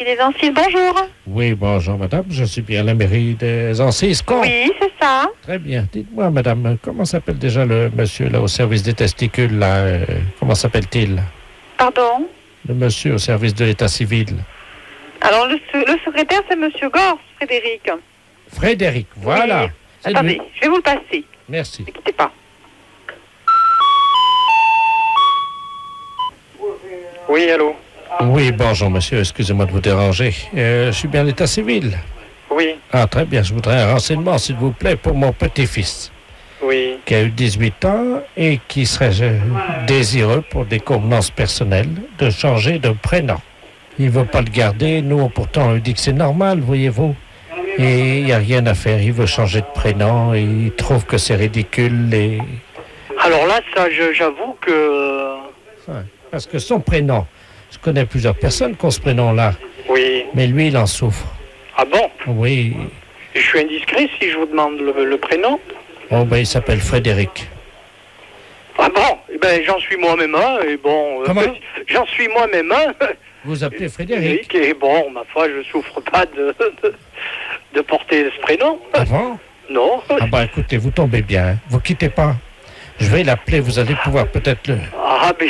Les Ancises, bonjour. Oui, bonjour, madame. Je suis bien à la mairie des Ancises. Oui, c'est ça. Très bien. Dites-moi, madame, comment s'appelle déjà le monsieur là, au service des testicules, là comment s'appelle-t-il? Pardon? Le monsieur au service de l'état civil. Alors, le secrétaire, c'est Monsieur Gors, Frédéric. Frédéric, voilà. Oui. C'est Attendez, lui. je vais vous le passer. Merci. Ne quittez pas. Oui, allô? Oui, bonjour, monsieur. Excusez-moi de vous déranger. Je suis bien à l'état civil. Oui, Ah, très bien. Je voudrais un renseignement, s'il vous plaît, pour mon petit-fils, oui. qui a eu 18 ans et qui serait désireux, pour des convenances personnelles, de changer de prénom. Il ne veut pas le garder. Nous, pourtant, on lui dit que c'est normal, voyez-vous. Et il n'y a rien à faire. Il veut changer de prénom et il trouve que c'est ridicule. Et... Alors là, ça, j'avoue que... Ouais, parce que son prénom, je connais plusieurs personnes qui ont ce prénom-là, Oui. mais lui, il en souffre. Ah bon? Oui. Je suis indiscret si je vous demande le prénom? Oh, ben, il s'appelle Frédéric. Ah bon? Eh ben, j'en suis moi-même un, et bon... Comment? J'en suis moi-même un. Vous appelez Frédéric? Et bon, ma foi, je souffre pas de porter ce prénom. Avant? Non. Ah ben, écoutez, vous tombez bien. Hein. Vous quittez pas. Je vais l'appeler, vous allez pouvoir peut-être le... Ah, mais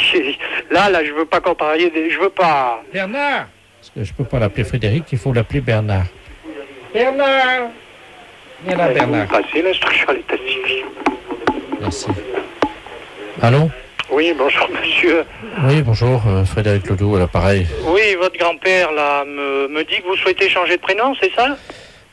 là, je veux pas contrarier je veux pas... Bernard! Parce que je peux pas l'appeler Frédéric, il faut l'appeler Bernard. Bernard! Viens là, Bernard. Passer l'instruction à l'état civil. Merci. Allô? Oui, bonjour, monsieur. Oui, bonjour, Frédéric Ledoux à l'appareil. Oui, votre grand-père, là, me dit que vous souhaitez changer de prénom, c'est ça?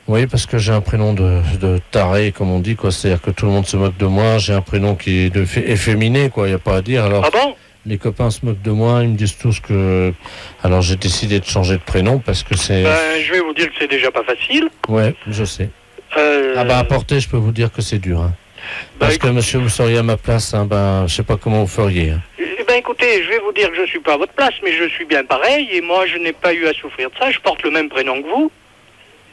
Oui, parce que j'ai un prénom de taré, comme on dit, quoi. C'est-à-dire que tout le monde se moque de moi. J'ai un prénom qui est efféminé, quoi. Il n'y a pas à dire. Alors, Ah bon? les copains se moquent de moi. Ils me disent tous que... Alors, j'ai décidé de changer de prénom parce que c'est... Je vais vous dire que c'est déjà pas facile. Ouais, je sais. Ah bah, à porter, je peux vous dire que c'est dur, hein. Parce que, monsieur, vous seriez à ma place, hein, ben, je sais pas comment vous feriez. Hein. Eh ben, écoutez, je vais vous dire que je suis pas à votre place, mais je suis bien pareil, et moi, je n'ai pas eu à souffrir de ça. Je porte le même prénom que vous.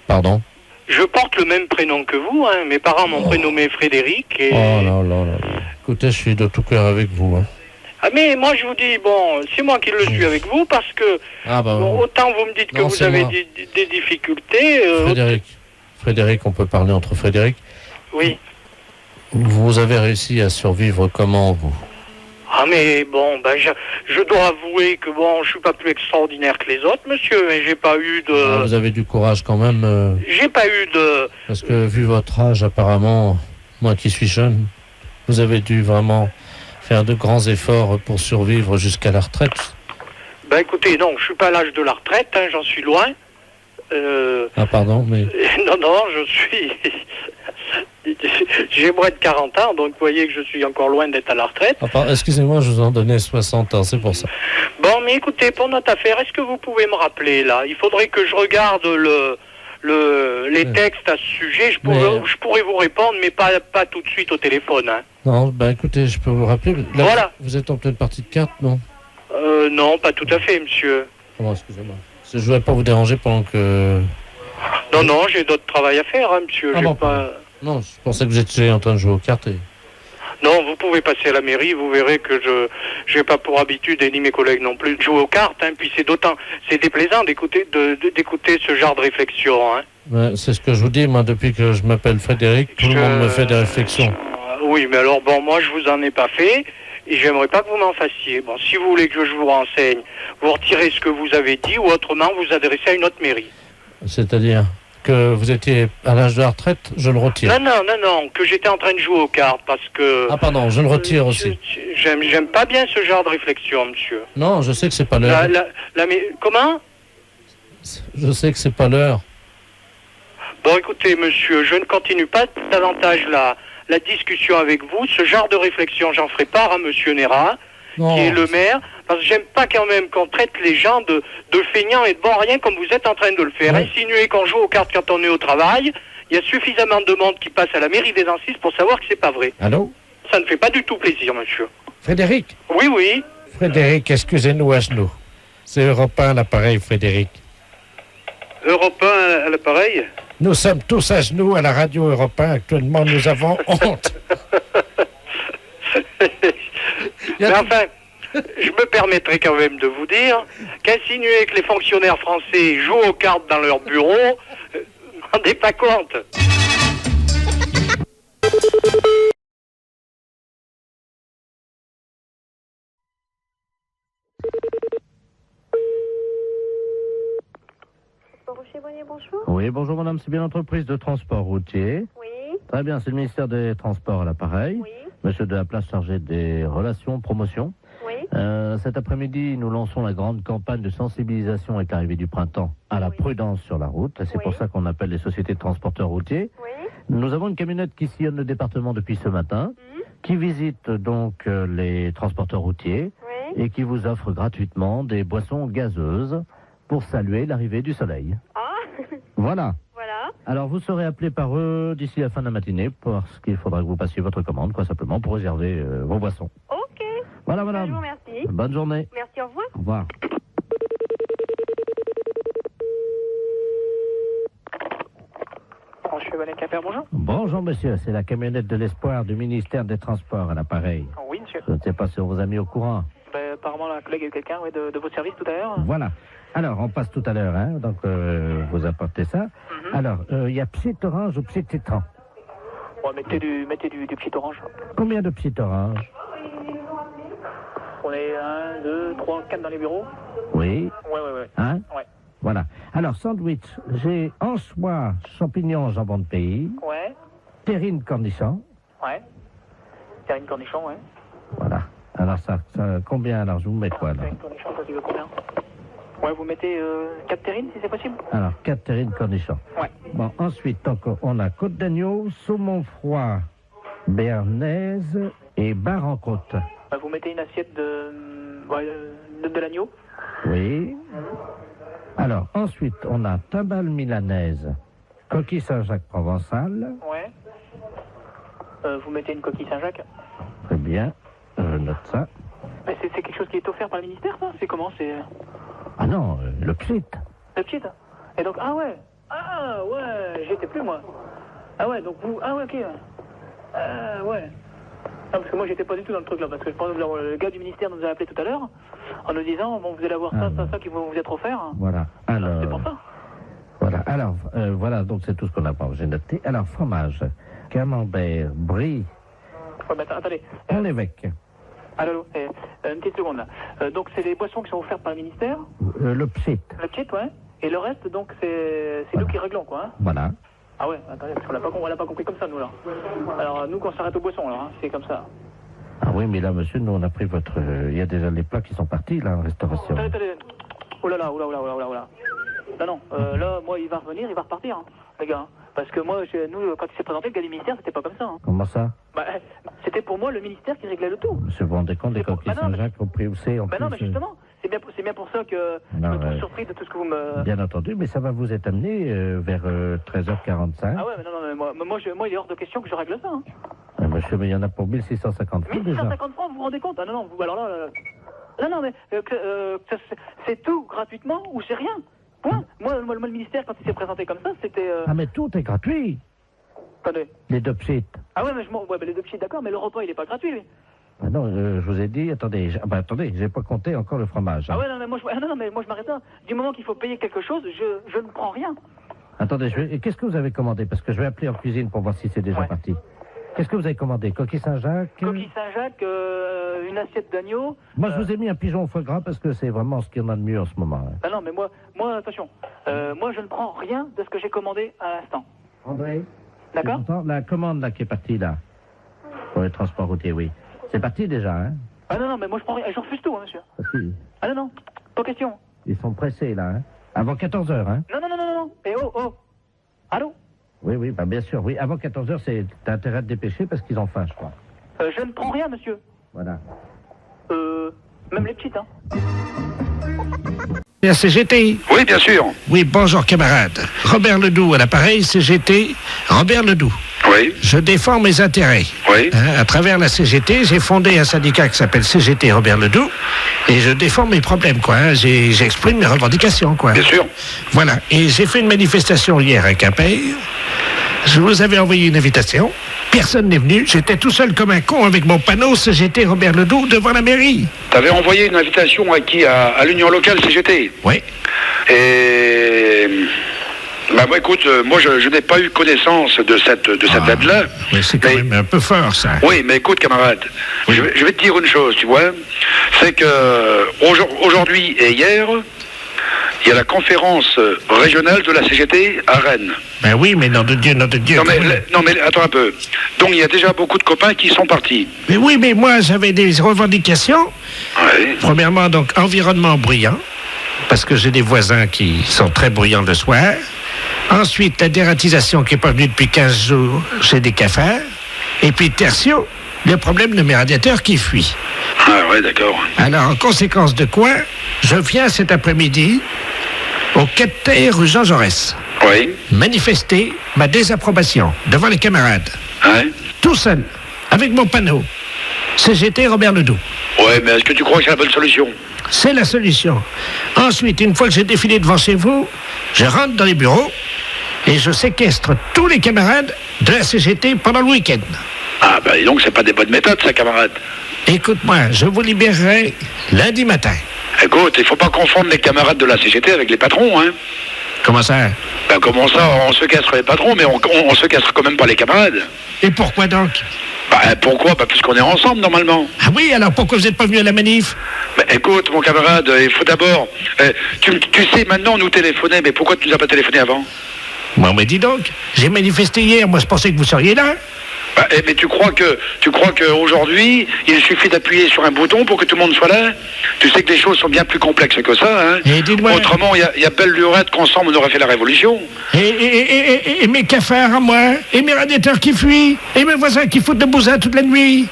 Pardon? Je porte le même prénom que vous, hein. Mes parents m'ont prénommé Frédéric, et... Oh là là là. Écoutez, je suis de tout cœur avec vous, hein. Ah, mais moi, je vous dis, bon, c'est moi qui le suis avec vous, parce que... Ah bah... Bon, autant vous me dites que Non, vous avez moi. des difficultés... Frédéric, on peut parler entre Frédéric. Oui. Vous avez réussi à survivre comment, vous? Ah mais bon, ben je dois avouer que bon, je suis pas plus extraordinaire que les autres, monsieur, mais j'ai pas eu de... Ah, vous avez du courage quand même. J'ai pas eu de... Parce que vu votre âge, apparemment, moi qui suis jeune, vous avez dû vraiment faire de grands efforts pour survivre jusqu'à la retraite. Ben écoutez, non, je suis pas à l'âge de la retraite, hein, j'en suis loin. Ah pardon, mais... Non, je suis... J'ai moins de 40 ans, donc vous voyez que je suis encore loin d'être à la retraite. Excusez-moi, je vous en donnais 60 ans, c'est pour ça. Bon, mais écoutez, pour notre affaire, est-ce que vous pouvez me rappeler, là? Il faudrait que je regarde les textes à ce sujet. Je pourrais vous répondre, mais pas tout de suite au téléphone. Hein. Non, ben écoutez, je peux vous rappeler... Là, voilà. Vous êtes en pleine partie de cartes, non? Non, pas tout à fait, monsieur. Comment, excusez-moi. Je ne voudrais pas vous déranger pendant que... Non, j'ai d'autres travail à faire, hein, monsieur. Ah bon, pas... Non, je pensais que vous étiez en train de jouer aux cartes. Non, vous pouvez passer à la mairie, vous verrez que je n'ai pas pour habitude, et ni mes collègues non plus, de jouer aux cartes, hein, puis c'est déplaisant d'écouter ce genre de réflexion, hein. Ouais, c'est ce que je vous dis, moi, depuis que je m'appelle Frédéric, tout le monde me fait des réflexions. Oui, mais alors, bon, moi, je vous en ai pas fait, et j'aimerais pas que vous m'en fassiez. Bon, si vous voulez que je vous renseigne, vous retirez ce que vous avez dit, ou autrement, vous adressez à une autre mairie. C'est-à-dire que vous étiez à l'âge de la retraite, je le retire. Non, que j'étais en train de jouer aux cartes, parce que... Ah pardon, je le retire aussi. J'aime pas bien ce genre de réflexion, monsieur. Non, je sais que c'est pas l'heure. Comment? Je sais que c'est pas l'heure. Bon, écoutez, monsieur, je ne continue pas davantage la discussion avec vous. Ce genre de réflexion, j'en ferai part à monsieur Néra, qui est le maire, parce que j'aime pas quand même qu'on traite les gens de feignants et de bon rien comme vous êtes en train de le faire. Ouais. Insinuer qu'on joue aux cartes quand on est au travail, il y a suffisamment de monde qui passe à la mairie des Ancises pour savoir que c'est pas vrai. Allô? Ça ne fait pas du tout plaisir, monsieur. Frédéric? Oui. Frédéric, excusez-nous à genoux. C'est Europe 1 à l'appareil, Frédéric. Europe 1 à l'appareil? Nous sommes tous à genoux à la radio Europe 1. Actuellement, nous avons honte. Mais enfin, je me permettrai quand même de vous dire qu'insinuer que les fonctionnaires français jouent aux cartes dans leur bureau, vous ne rendez pas compte. Bonjour. Oui, bonjour madame, c'est bien l'entreprise de transport routier. Oui. Très bien, c'est le ministère des Transports à l'appareil. Oui. Monsieur de la Place chargé des relations, promotion. Oui. Cet après-midi, nous lançons la grande campagne de sensibilisation avec l'arrivée du printemps à la prudence sur la route. C'est Oui. pour ça qu'on appelle les sociétés de transporteurs routiers. Oui. Nous avons une camionnette qui sillonne le département depuis ce matin, qui visite donc les transporteurs routiers Oui. et qui vous offre gratuitement des boissons gazeuses pour saluer l'arrivée du soleil. Ah. Voilà. Voilà. Alors, vous serez appelé par eux d'ici la fin de la matinée parce qu'il faudra que vous passiez votre commande, quoi, simplement, pour réserver vos boissons. Ok. Voilà, Je vous madame. remercie. Bonne journée. Merci, au revoir. Au revoir. Bonjour. Bonjour, monsieur. C'est la camionnette de l'espoir du ministère des Transports à l'appareil. Oui, monsieur. Je ne sais pas si on vous a mis au courant. Apparemment, la collègue est quelqu'un de votre service tout à l'heure. Voilà. Alors, on passe tout à l'heure, hein, donc vous apportez ça. Alors, il y a P'tit Orange ou P'tit Citron. Bon, mettez du petit orange. Combien de P'tit Orange? On est 1, 2, 3, 4 dans les bureaux. Oui. Ouais. Hein? Ouais. Voilà. Alors, sandwich, j'ai anchois, champignons, jambon de pays, Ouais. terrine cornichon. Ouais. Terrine cornichon, ouais. Voilà. Alors, ça combien? Alors, je vous mets quoi, là? Terrine cornichon, ça, tu veux combien? Ouais, vous mettez 4 terrines, si c'est possible. Alors, 4 terrines cornichons. Ouais. Bon, ensuite, donc, on a côte d'agneau, saumon froid, béarnaise et bar en côte. Ouais, vous mettez une assiette de l'agneau. Oui. Alors, ensuite, on a tabale milanaise, coquille Saint-Jacques provençal. Ouais. Vous mettez une coquille Saint-Jacques. Très bien, je note ça. Mais c'est quelque chose qui est offert par le ministère, ça? C'est comment? C'est Ah non, le p'tit. le petit. Et donc, ah ouais, j'y étais plus, moi. Ah ouais, donc vous, ah ouais, ok. Ah ouais. Ah, parce que moi, j'étais pas du tout dans le truc là, parce que par exemple, le gars du ministère nous a appelé tout à l'heure en nous disant, bon, vous allez avoir ça qui va vous être offert. Voilà. Alors, C'est pour ça. voilà. Alors, voilà, donc c'est tout ce qu'on a. J'ai noté. Alors, fromage, camembert, brie, Ouais, mais attendez. on l'évêque. Allô, une petite seconde là. Donc, c'est les boissons qui sont offertes par le ministère, Le p'tit. le petit, ouais. Et le reste, donc, c'est nous qui réglons, quoi. Hein. Voilà. Ah ouais, attendez, parce qu'on l'a pas compris comme ça, nous, là. Alors, nous, quand on s'arrête aux boissons, là, hein, c'est comme ça. Ah oui, mais là, monsieur, nous, on a pris votre... Il y a déjà les plats qui sont partis, là, en restauration. Attendez. Oh là là. Non, là, moi, il va revenir, il va repartir, hein, les gars. Hein. Parce que moi, nous, quand il s'est présenté, le gars du ministère, c'était pas comme ça. Hein. Comment ça? Bah, c'était pour moi le ministère qui réglait le tout. Monsieur, vous vous rendez compte des coquilles Saint-Jacques au prix où c'est en Bah plus, non, mais justement, c'est bien pour ça que je Non, me trouve ouais. surpris de tout ce que vous me... Bien entendu, mais ça va vous être amené vers 13h45. Ah ouais, mais non, mais moi, il est hors de question que je règle ça. Hein. Monsieur, mais il y en a pour 1650 francs déjà. 1650 francs, vous vous rendez compte? Ah non, vous, alors là... Non, mais c'est tout gratuitement ou c'est rien. Point. Moi, le ministère, quand il s'est présenté comme ça, c'était... Ah, mais tout est gratuit. Attendez. Les deux p'tits. Ah ouais, mais les deux petits, d'accord, mais le repas, il est pas gratuit, lui. Ah non, je vous ai dit, attendez, j'ai pas compté encore le fromage. Hein. Ah ouais, non, mais moi, je m'arrête là. Du moment qu'il faut payer quelque chose, je ne prends rien. Attendez, et qu'est-ce que vous avez commandé? Parce que je vais appeler en cuisine pour voir si c'est déjà Ouais. parti. Qu'est-ce que vous avez commandé? Coquille Saint-Jacques? Coquille Saint-Jacques, une assiette d'agneau. Moi, je vous ai mis un pigeon au foie gras parce que c'est vraiment ce qu'il y en a de mieux en ce moment. Hein. Ah non, mais moi, attention. Moi, je ne prends rien de ce que j'ai commandé à l'instant. André? D'accord? La commande là qui est partie là, pour les transports routiers, oui. C'est parti déjà, hein? Ah non, mais moi, je prends rien. Je refuse tout, hein, monsieur. Parce qu'ils Ah non, pas question. ils sont pressés là, hein? Avant 14h, hein? Non. Et oh. Allô? Oui, bah bien sûr, oui. Avant 14h, t'as intérêt à te dépêcher parce qu'ils ont faim, je crois. Je ne prends rien, monsieur. Voilà. Même les petites, hein. La CGT. Oui, bien sûr. Oui, bonjour camarade. Robert Ledoux à l'appareil, CGT. Robert Ledoux. Oui, Je défends mes intérêts. oui. À travers la CGT, j'ai fondé un syndicat qui s'appelle CGT Robert Ledoux et je défends mes problèmes, quoi. Hein. J'exprime mes revendications, quoi. Bien sûr. Voilà. Et j'ai fait une manifestation hier à Quimper Je vous avais envoyé une invitation. Personne n'est venu. J'étais tout seul comme un con avec mon panneau CGT Robert Ledoux devant la mairie. T'avais envoyé une invitation à qui? À l'union locale CGT? Oui. Et... Bah écoute, moi je n'ai pas eu connaissance de cette aide-là. Mais c'est quand même un peu fort, ça. Oui, mais écoute, camarade, Oui. je vais te dire une chose, tu vois. C'est que aujourd'hui et hier, il y a la conférence régionale de la CGT à Rennes. Ben oui, mais nom de Dieu. Non mais attends un peu. Donc il y a déjà beaucoup de copains qui sont partis. Mais oui, mais moi, j'avais des revendications. Ouais. Premièrement, donc, environnement bruyant, parce que j'ai des voisins qui sont très bruyants le soir. Ensuite, la dératisation qui n'est pas venue depuis 15 jours chez des cafards. Et puis, tertio, le problème de mes radiateurs qui fuient. Ah ouais, d'accord. Alors, en conséquence de quoi, je viens cet après-midi au quai rue Jean Jaurès Oui. manifester ma désapprobation devant les camarades. Ouais. Tout seul, avec mon panneau. CGT Robert Ledoux. Ouais, mais est-ce que tu crois que c'est la bonne solution? C'est la solution. Ensuite, une fois que j'ai défilé devant chez vous, je rentre dans les bureaux et je séquestre tous les camarades de la CGT pendant le week-end. Ah bah dis donc, c'est pas des bonnes méthodes, ça, camarade. Écoute-moi, je vous libérerai lundi matin. Écoute, il faut pas confondre les camarades de la CGT avec les patrons, hein. Comment ça? Ben comment ça, on se castre les patrons, mais on se castre quand même pas les camarades. Et pourquoi donc? Ben pourquoi? Ben puisqu'on est ensemble, normalement. Ah oui, alors pourquoi vous n'êtes pas venu à la manif? Ben écoute, mon camarade, il faut d'abord... tu sais, maintenant, nous téléphoner, mais pourquoi tu nous as pas téléphoné avant? Bon, mais dis donc, j'ai manifesté hier, moi je pensais que vous seriez là. Ben, mais tu crois que aujourd'hui, il suffit d'appuyer sur un bouton pour que tout le monde soit là? Tu sais que les choses sont bien plus complexes que ça, hein? Et dites-moi... Autrement, il y a belle lurette qu'ensemble on aurait fait la révolution. Et mes cafards à moi, et mes radiateurs qui fuient, et mes voisins qui foutent de bousin toute la nuit.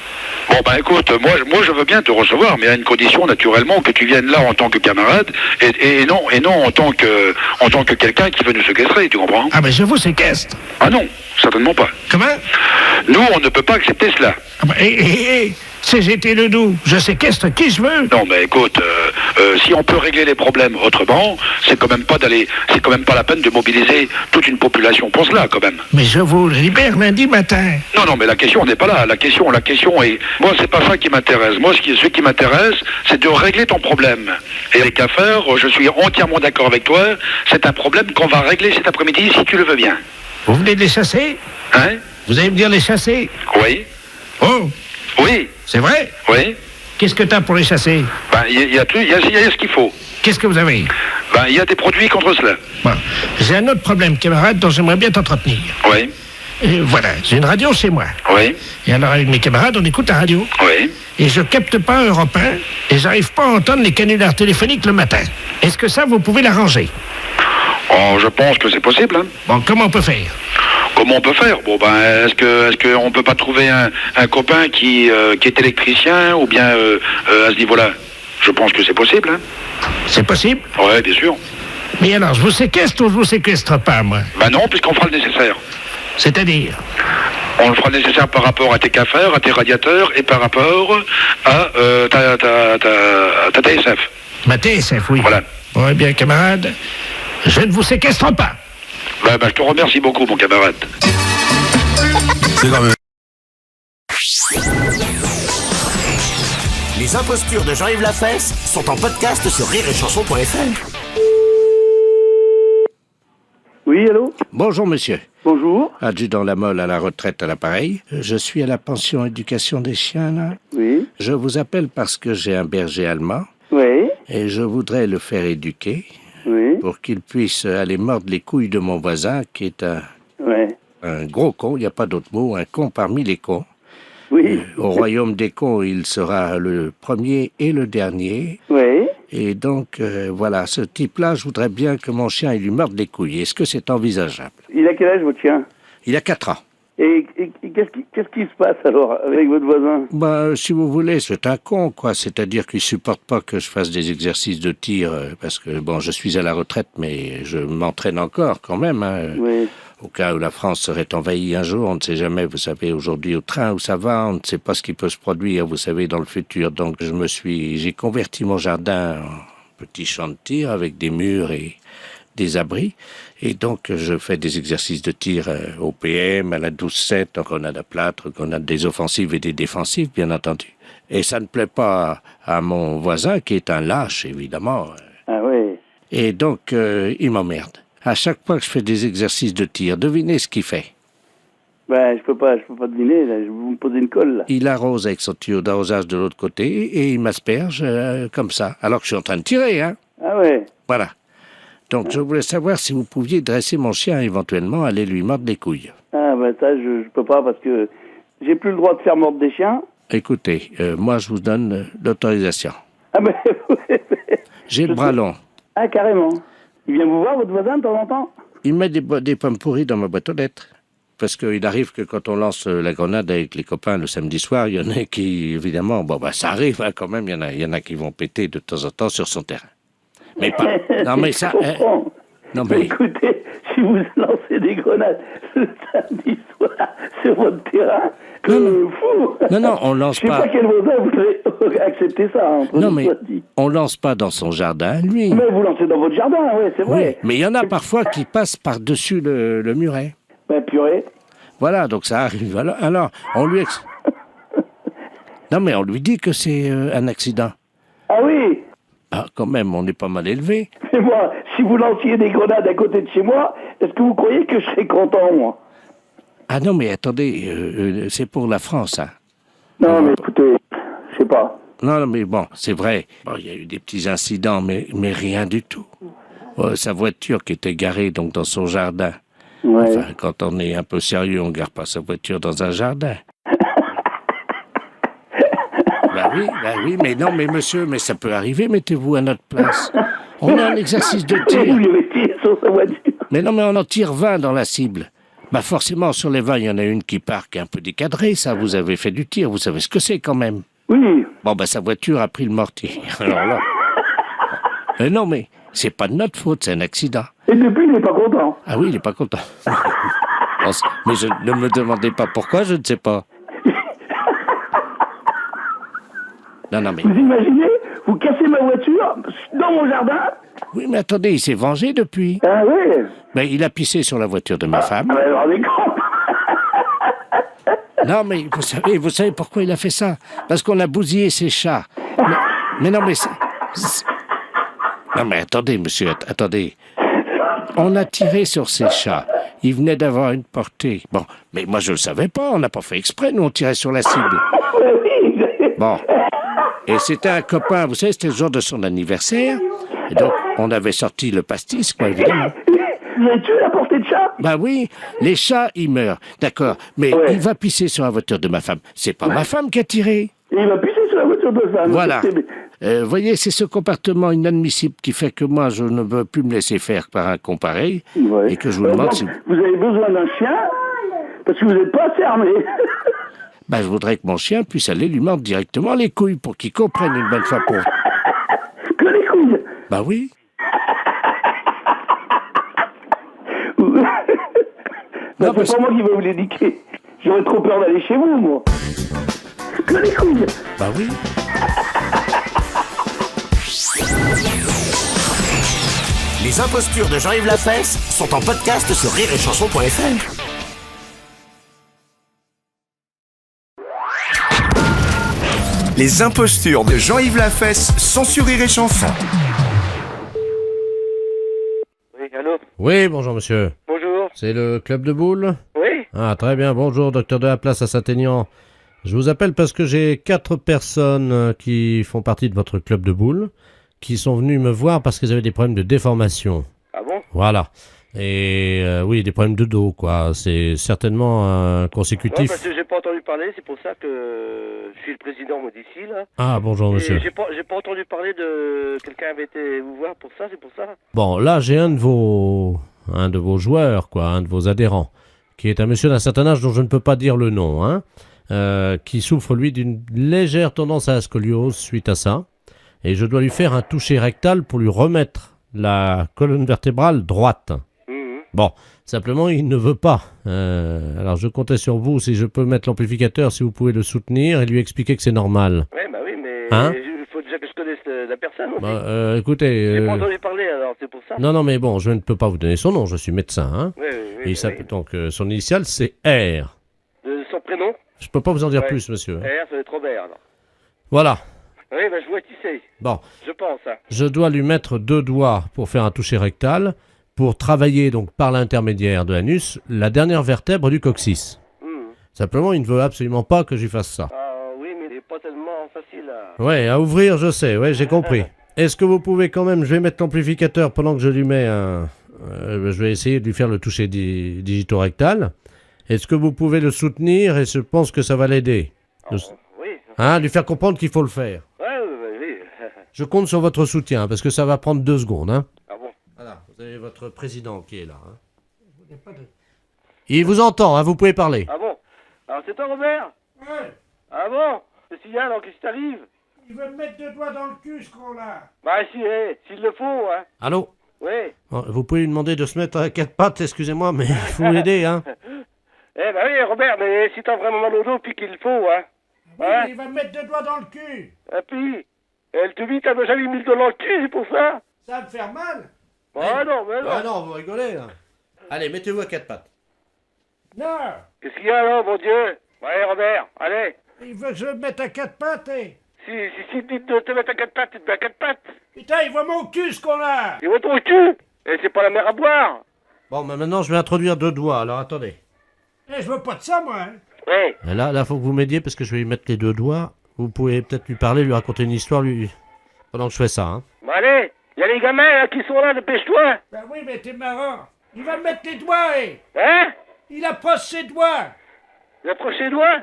Bon, ben écoute, moi je veux bien te recevoir, mais à une condition, naturellement, que tu viennes là en tant que camarade, et non en tant que quelqu'un qui veut nous séquestrer, tu comprends? Ah ben je vous séquestre. Ah non, certainement pas. Comment? Nous, on ne peut pas accepter cela. Ah ben, CGT Ledoux, je séquestre qui je veux. Non, mais écoute, si on peut régler les problèmes autrement, c'est quand même pas la peine de mobiliser toute une population pour cela, quand même. Mais je vous libère lundi matin. Non, mais la question n'est pas là. La question est... Moi, c'est pas ça qui m'intéresse. Moi, ce qui m'intéresse, c'est de régler ton problème. Et les cafards, je suis entièrement d'accord avec toi, c'est un problème qu'on va régler cet après-midi, si tu le veux bien. Vous venez de les chasser? Hein? Vous allez me dire les chasser? Oui. Oh, Oui. c'est vrai? Oui. Qu'est-ce que t'as pour les chasser? Ben, il y a ce qu'il faut. Qu'est-ce que vous avez? Ben, il y a des produits contre cela. Bon, j'ai un autre problème, camarade, dont j'aimerais bien t'entretenir. Oui. Et voilà, j'ai une radio chez moi. Oui. Et alors, avec mes camarades, on écoute la radio. Oui. Et je capte pas Europe 1, et j'arrive pas à entendre les canulars téléphoniques le matin. Est-ce que ça, vous pouvez l'arranger? Oh, je pense que c'est possible, hein. Bon, comment on peut faire? Comment on peut faire? Bon, ben, est-ce qu'on peut pas trouver un copain qui est électricien ou bien à ce niveau-là? Je pense que c'est possible, hein. C'est possible? Ouais, bien sûr. Mais alors, je vous séquestre ou je vous séquestre pas, moi? Ben non, puisqu'on fera le nécessaire. C'est-à-dire? On le fera le nécessaire par rapport à tes cafards, à tes radiateurs et par rapport à ta TSF. Ma TSF, oui. Voilà. Bon, eh bien, camarade, je ne vous séquestre pas. Ben, je te remercie beaucoup, mon camarade. C'est quand même... Les impostures de Jean-Yves Lafesse sont en podcast sur rireetchanson.fr. Oui, allô? Bonjour, monsieur. Bonjour. Adjudant Lamolle à la retraite à l'appareil. Je suis à la pension éducation des chiens, là. Oui. Je vous appelle parce que j'ai un berger allemand Oui. et je voudrais le faire éduquer Oui. pour qu'il puisse aller mordre les couilles de mon voisin qui est Oui. un gros con, il n'y a pas d'autre mot, un con parmi les cons. Oui. Au royaume des cons, il sera le premier et le dernier. Oui. Et donc, voilà, ce type-là, je voudrais bien que mon chien il lui morde les couilles. Est-ce que c'est envisageable? Il a quel âge, votre chien? Il a 4 ans. Et qu'est-ce qui se passe alors avec votre voisin? Bah, si vous voulez, c'est un con, quoi. C'est-à-dire qu'il supporte pas que je fasse des exercices de tir, parce que, bon, je suis à la retraite, mais je m'entraîne encore quand même, hein. Oui. Au cas où la France serait envahie un jour, on ne sait jamais, vous savez, aujourd'hui au train où ça va, on ne sait pas ce qui peut se produire, vous savez, dans le futur. Donc j'ai converti mon jardin en petit champ de tir avec des murs et des abris. Et donc, je fais des exercices de tir au PM, à la 12-7, en grenade à plâtre, grenade des offensives et des défensives, bien entendu. Et ça ne plaît pas à mon voisin, qui est un lâche, évidemment. Ah oui. Et donc, il m'emmerde. À chaque fois que je fais des exercices de tir, devinez ce qu'il fait. Ben, je peux pas deviner, là. Vous me posez une colle, là. Il arrose avec son tuyau d'arrosage de l'autre côté et il m'asperge comme ça, alors que je suis en train de tirer, hein. Ah ouais. Voilà. Donc, je voulais savoir si vous pouviez dresser mon chien éventuellement, aller lui mordre les couilles. Ah ben ça, je peux pas parce que j'ai plus le droit de faire mordre des chiens. Écoutez, moi, je vous donne l'autorisation. Ah ben, J'ai le bras long. Ah, carrément. Il vient vous voir, votre voisin, de temps en temps? Il met des pommes pourries dans ma boîte aux lettres. Parce qu'il arrive que quand on lance la grenade avec les copains le samedi soir, il y en a qui, évidemment, ça arrive hein, quand même, il y en a qui vont péter de temps en temps sur son terrain. Mais pas... Non mais ça... non mais... Écoutez, si vous lancez des grenades le samedi soir sur votre terrain, fou. Non, on lance pas... Je sais pas quel voisin voudrait accepter ça. Hein, non mais, on lance pas dans son jardin, lui. Mais vous lancez dans votre jardin, ouais, c'est vrai. Oui, mais il y en a parfois qui passent par-dessus le muret. Ben, purée. Voilà, donc ça arrive. Alors on lui... Non, mais on lui dit que c'est un accident. Ah oui. Ah, quand même, on est pas mal élevé. Mais moi, si vous lanciez des grenades à côté de chez moi, est-ce que vous croyez que je serais content, moi? Ah non, mais attendez, c'est pour la France, hein. Non, mais écoutez, je sais pas. Non, mais bon, c'est vrai. Bon, il y a eu des petits incidents, mais rien du tout. Sa voiture qui était garée donc dans son jardin. Ouais. Enfin, quand on est un peu sérieux, on ne garde pas sa voiture dans un jardin. Bah oui, mais non, mais monsieur, mais ça peut arriver, mettez-vous à notre place. On a un exercice de tir. Vous lui avez tiré sur sa voiture. Mais non, mais on en tire 20 dans la cible. Bah forcément, sur les 20, il y en a une qui part, qui est un peu décadrée, ça, vous avez fait du tir, vous savez ce que c'est quand même. Oui. Bon, bah sa voiture a pris le mortier. Alors là... Mais non, mais c'est pas de notre faute, c'est un accident. Et depuis, il n'est pas content. Ah oui, il n'est pas content. Mais ne me demandez pas pourquoi, je ne sais pas. Non, mais... Vous imaginez, vous cassez ma voiture dans mon jardin? Oui, mais attendez, il s'est vengé depuis. Ah oui. Mais il a pissé sur la voiture de ma femme. Ah mais alors, les cons. Non, mais vous savez pourquoi il a fait ça? Parce qu'on a bousillé ses chats. Mais non, mais... Non, mais attendez, monsieur, attendez. On a tiré sur ses chats. Il venait d'avoir une portée. Bon, mais moi, je le savais pas. On n'a pas fait exprès. Nous, on tirait sur la cible. Bon. Et c'était un copain, vous savez, c'était le jour de son anniversaire. Et donc, on avait sorti le pastis, quoi, évidemment. Vous avez tué la portée de chat? Bah oui, les chats, ils meurent. D'accord, mais il va pisser sur la voiture de ma femme. C'est pas ma femme qui a tiré. Et il va pisser sur la voiture de femme. Voilà. Voyez, c'est ce comportement inadmissible qui fait que moi, je ne veux plus me laisser faire par un con pareil. Ouais. Et que je vous demande si... Vous avez besoin d'un chien parce que vous n'êtes pas assez armé. Ben, je voudrais que mon chien puisse aller lui mordre directement les couilles pour qu'il comprenne une bonne fois pour... Que les couilles? Bah oui. Non, c'est pas moi qui vais vous l'éduquer. J'aurais trop peur d'aller chez vous, moi. Que les couilles? Bah oui. Les impostures de Jean-Yves Lafesse sont en podcast sur rireetchanson.fr. Les impostures de Jean-Yves Lafesse sont sur Rire et Chanson. Oui, allô? Oui, bonjour monsieur. Bonjour. C'est le club de boules? Oui. Ah, très bien, bonjour, docteur de la place à Saint-Aignan. Je vous appelle parce que j'ai 4 personnes qui font partie de votre club de boules, qui sont venues me voir parce qu'elles avaient des problèmes de déformation. Ah bon? Voilà. Et oui, des problèmes de dos, quoi. C'est certainement consécutif. Ouais, parce que j'ai pas entendu parler, c'est pour ça que je suis le président, moi, d'ici, là. Ah, bonjour, monsieur. J'ai pas entendu parler de... Quelqu'un avait été vous voir pour ça, c'est pour ça? Bon, là, j'ai un de vos joueurs, quoi, un de vos adhérents, qui est un monsieur d'un certain âge dont je ne peux pas dire le nom, hein, qui souffre, lui, d'une légère tendance à la scoliose suite à ça. Et je dois lui faire un toucher rectal pour lui remettre la colonne vertébrale droite. Bon, simplement, il ne veut pas. Alors, je comptais sur vous, si je peux mettre l'amplificateur, si vous pouvez le soutenir et lui expliquer que c'est normal. Ouais, bah oui, mais hein? il faut déjà que je connaisse la personne. Aussi. Bah, écoutez... J'ai pas entendu parler, alors c'est pour ça. Non, mais bon, je ne peux pas vous donner son nom, je suis médecin. Hein. Oui, Et il s'appelle donc, son initiale, c'est R. Son prénom? Je peux pas vous en dire plus, monsieur. R, ça va être Robert, alors. Voilà. Oui, bah, je vois qui c'est. Bon. Je pense, hein. Je dois lui mettre 2 doigts pour faire un toucher rectal, pour travailler donc par l'intermédiaire de l'anus, la dernière vertèbre du coccyx. Simplement, il ne veut absolument pas que j'y fasse ça. Ah oui, mais c'est pas tellement facile à... Ouais, à ouvrir, je sais, ouais, j'ai compris. Est-ce que vous pouvez quand même, je vais mettre l'amplificateur pendant que je lui mets un... je vais essayer de lui faire le toucher digitorectal. Est-ce que vous pouvez le soutenir et je pense que ça va l'aider? Oui. Hein, lui faire comprendre qu'il faut le faire. Oui. Je compte sur votre soutien parce que ça va prendre 2 secondes. Hein. Ah bon? Voilà, vous avez votre président qui est là. Hein. Il vous entend, hein, vous pouvez parler. Ah bon? Alors c'est toi, Robert? Ouais. Ah bon? Le signal, alors qu'est-ce qui t'arrive? Il veut me mettre 2 doigts dans le cul, ce con-là. Bah s'il le faut, hein. Allô? Oui. Bon, vous pouvez lui demander de se mettre à 4 pattes, excusez-moi, mais il faut l'aider, hein. Eh ben oui, Robert, mais si t'as vraiment mal au dos, puis qu'il le faut, hein. Oui, hein? mais il va me mettre 2 doigts dans le cul. Et puis, elle te dit, t'as jamais mis le dos dans le cul, c'est pour ça? Ça va me faire mal. Ah non, mais non. Ah non, vous rigolez, là. Allez, mettez-vous à 4 pattes. Non. Qu'est-ce qu'il y a là, mon Dieu? Ouais, Robert, allez. Il veut que je me mette à 4 pattes, eh. Si dit de te mettre à 4 pattes, tu te mets à 4 pattes. Putain, il voit mon cul, ce con-là. Il voit ton cul. Et c'est pas la mer à boire. Bon, mais maintenant, je vais introduire 2 doigts, alors attendez. Eh, je veux pas de ça, moi. Hein. Oui. Là, faut que vous m'aidiez parce que je vais lui mettre les 2 doigts. Vous pouvez peut-être lui parler, lui raconter une histoire, lui... pendant que je fais ça, hein. Bon, allez, il y a les gamins là, qui sont là, dépêche-toi. Ben oui, mais t'es marrant. Il va me mettre les doigts, eh. Hein? Il approche ses doigts. Il approche les doigts?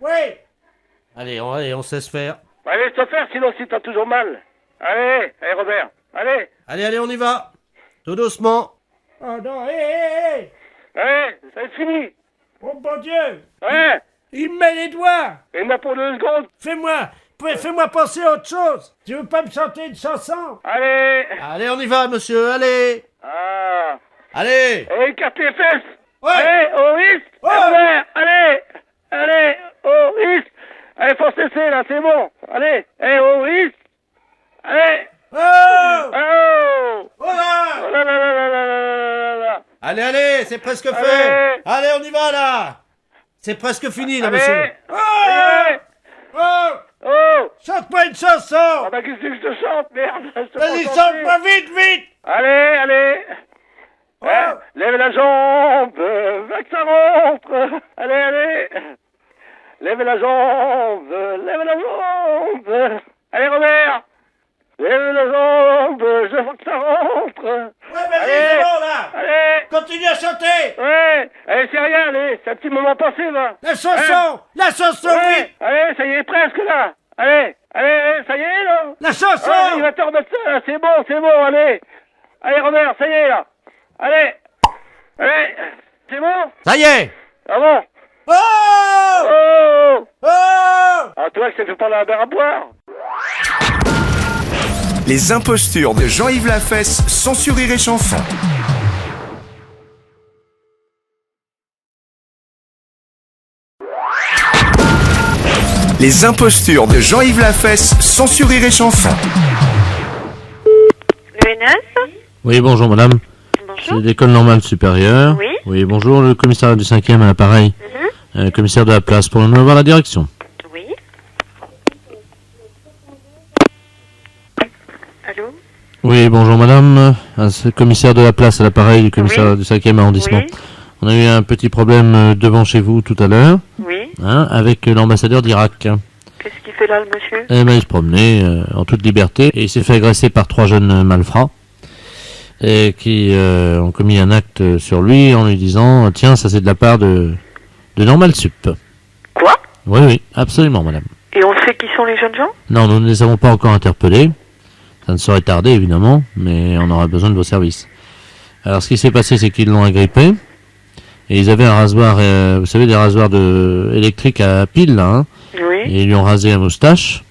Oui. Allez, on sait se faire. Allez, te faire, sinon si t'as toujours mal. Allez, Robert, allez. Allez, on y va. Tout doucement. Oh non, hé. Allez, ça va être fini. Oh mon Dieu. Hein? Il me met les doigts. Il m'a pour 2 secondes. Fais-moi penser à autre chose. Tu veux pas me chanter une chanson? Allez. Allez, on y va, monsieur, allez. Ah. Allez. Et écarte les fesses. Ouais. Allez, au risque. Robert, allez, au risque. Allez, faut cesser là, c'est bon. Allez, au risque. Allez. Oh. Oh. Oh là. Oh là là là là là là. Allez, c'est presque fait. Allez, on y va, là. C'est presque fini, là, monsieur. Oh. Chante-moi une chanson. Ah bah qu'est-ce que je te chante, merde. Vas-y, chante-moi vite. Allez. Oh. Lève la jambe, va que ça rentre. Allez. Lève la jambe. Allez, Robert. Lève la jambe, je veux que ça rentre. Ouais, vas-y, c'est bon, là. Allez. Continue à chanter. Ouais. Allez, c'est rien, allez. C'est un petit moment passé, là. La chanson, vite. Allez, ça y est, presque, là. Allez, ça y est, là. La chanson. Il va te remettre ça, là. C'est bon, allez. Allez, Robert, ça y est, là. Allez. C'est bon? Ça y est. Ah bon? Oh. Ah, toi, que ça fait pas la mer à boire. Les impostures de Jean-Yves Lafesse sont sur Rire et Chanson. Les impostures de Jean-Yves Lafesse sont sur Rire et Chanson. L'UNS? Oui, bonjour, madame. Bonjour. C'est l'école normale supérieure. Oui. Oui, bonjour, le commissaire du 5e à l'appareil. Commissaire de la place, pour nous avoir la direction. Oui. Allô? Oui, bonjour madame, c'est le commissaire de la place à l'appareil du commissaire du 5e arrondissement. Oui. On a eu un petit problème devant chez vous tout à l'heure, Oui. avec l'ambassadeur d'Irak. Qu'est-ce qu'il fait là, le monsieur? Eh ben, il se promenait en toute liberté et il s'est fait agresser par 3 jeunes malfrats et qui ont commis un acte sur lui en lui disant « Tiens, ça c'est de la part de Normal Sup ». Quoi? Oui, absolument madame. Et on sait qui sont les jeunes gens? Non, nous ne les avons pas encore interpellés. Ça ne saurait tarder, évidemment, mais on aura besoin de vos services. Alors, ce qui s'est passé, c'est qu'ils l'ont agrippé. Et ils avaient un rasoir, vous savez, des rasoirs électriques à pile, là. Hein, oui. et ils lui ont rasé la moustache.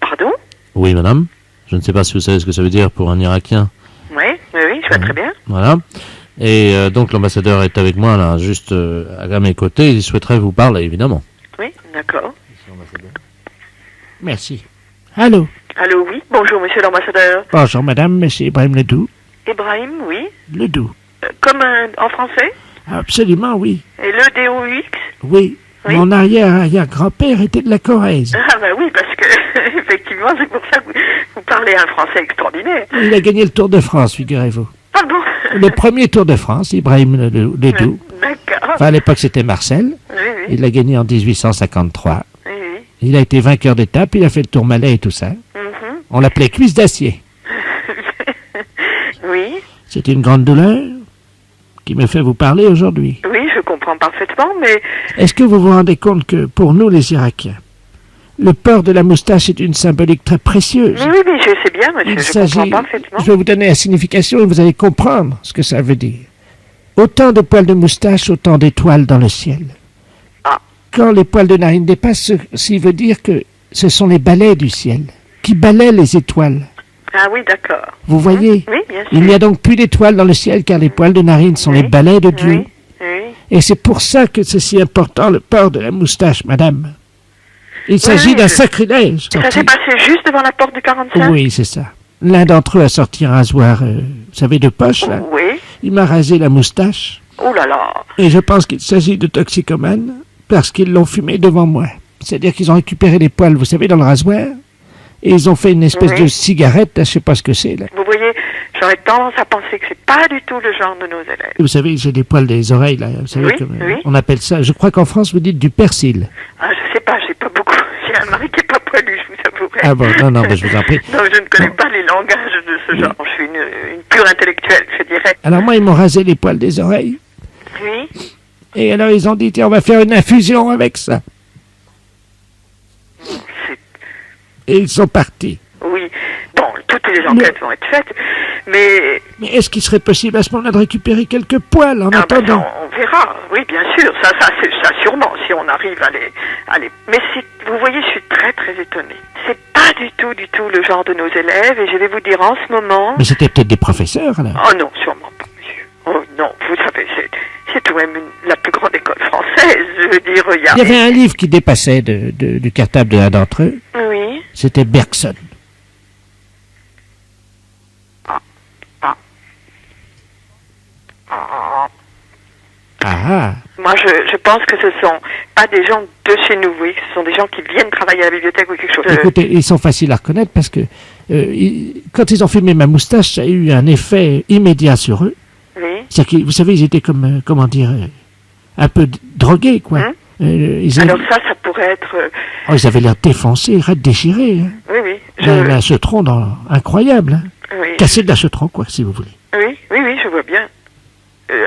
Pardon? Oui, madame. Je ne sais pas si vous savez ce que ça veut dire pour un Irakien. Oui, je vois très bien. Voilà. Et donc, l'ambassadeur est avec moi, là, juste à mes côtés. Il souhaiterait vous parler, évidemment. Oui, d'accord. Merci. Allô? Allô, oui. Bonjour, monsieur l'ambassadeur. Bonjour madame, c'est Ibrahim Ledoux. Ibrahim, oui. Ledoux. Comme en français? Absolument, oui. Et le DOUX? Oui. Oui. Mon arrière-grand-père était de la Corrèze. Ah bah oui, parce que, effectivement, c'est pour ça que vous parlez un français extraordinaire. Il a gagné le Tour de France, figurez-vous. Ah bon? Le premier Tour de France, Ibrahim Ledoux. D'accord. Enfin, à l'époque, c'était Marcel. Oui, oui. Il l'a gagné en 1853. Oui, oui. Il a été vainqueur d'étape, il a fait le Tourmalet et tout ça. On l'appelait Cuisse d'acier. Oui. C'est une grande douleur qui me fait vous parler aujourd'hui. Oui, je comprends parfaitement, mais... Est-ce que vous vous rendez compte que, pour nous les Irakiens, le port de la moustache est une symbolique très précieuse? Oui, je sais bien, monsieur, je comprends parfaitement. Je vais vous donner la signification et vous allez comprendre ce que ça veut dire. Autant de poils de moustache, autant d'étoiles dans le ciel. Quand les poils de narine dépassent, ceci veut dire que ce sont les balais du ciel qui balaient les étoiles. Ah oui, d'accord. Vous voyez? Oui, bien sûr. Il n'y a donc plus d'étoiles dans le ciel car les poils de narine sont les balais de Dieu. Oui. Et c'est pour ça que c'est si important le port de la moustache, madame. Il s'agit d'un sacrilège. Ça s'est passé juste devant la porte du 45? Oui, c'est ça. L'un d'entre eux a sorti un rasoir, vous savez, de poche, là. Oui. Il m'a rasé la moustache. Oh là là. Et je pense qu'il s'agit de toxicomanes parce qu'ils l'ont fumé devant moi. C'est-à-dire qu'ils ont récupéré les poils, vous savez, dans le rasoir. Et ils ont fait une espèce de cigarette, là, je sais pas ce que c'est, là. Vous voyez, j'aurais tendance à penser que c'est pas du tout le genre de nos élèves. Vous savez, j'ai des poils des oreilles, là. Vous savez, on appelle ça, je crois qu'en France, vous dites du persil. Ah, je sais pas, j'ai pas beaucoup. J'ai un mari qui est pas poilu, je vous avouerai. Ah bon, non, mais je vous en prie. Non, je ne connais pas les langages de ce genre. Je suis une pure intellectuelle, je dirais. Alors moi, ils m'ont rasé les poils des oreilles. Oui. Et alors, ils ont dit, tiens, on va faire une infusion avec ça. Et ils sont partis. Oui. Bon, toutes les enquêtes vont être faites, mais... Mais est-ce qu'il serait possible à ce moment-là de récupérer quelques poils en attendant? Ben, on verra, oui, bien sûr, ça sûrement, si on arrive à les... Mais vous voyez, je suis très très étonnée. C'est pas du tout le genre de nos élèves, et je vais vous dire en ce moment... Mais c'était peut-être des professeurs, alors? Oh non, sûrement pas, monsieur. Oh non, vous savez, c'est tout de même la plus grande école française, je veux dire, il y avait un livre qui dépassait du cartable de l'un d'entre eux. Oui. C'était Bergson. Moi, je pense que ce sont pas des gens de chez nous, oui, ce sont des gens qui viennent travailler à la bibliothèque ou quelque chose. Écoutez, ils sont faciles à reconnaître parce que quand ils ont filmé ma moustache, ça a eu un effet immédiat sur eux. Oui. C'est-à-dire que, vous savez, ils étaient comme, comment dire, un peu drogués, quoi. Alors ça pourrait être... Oh, ils avaient l'air défoncés, raides déchirés. Hein. Oui. Un cetron incroyable. Hein. Oui. Cassé de la cetron, quoi, si vous voulez. Oui, je vois bien.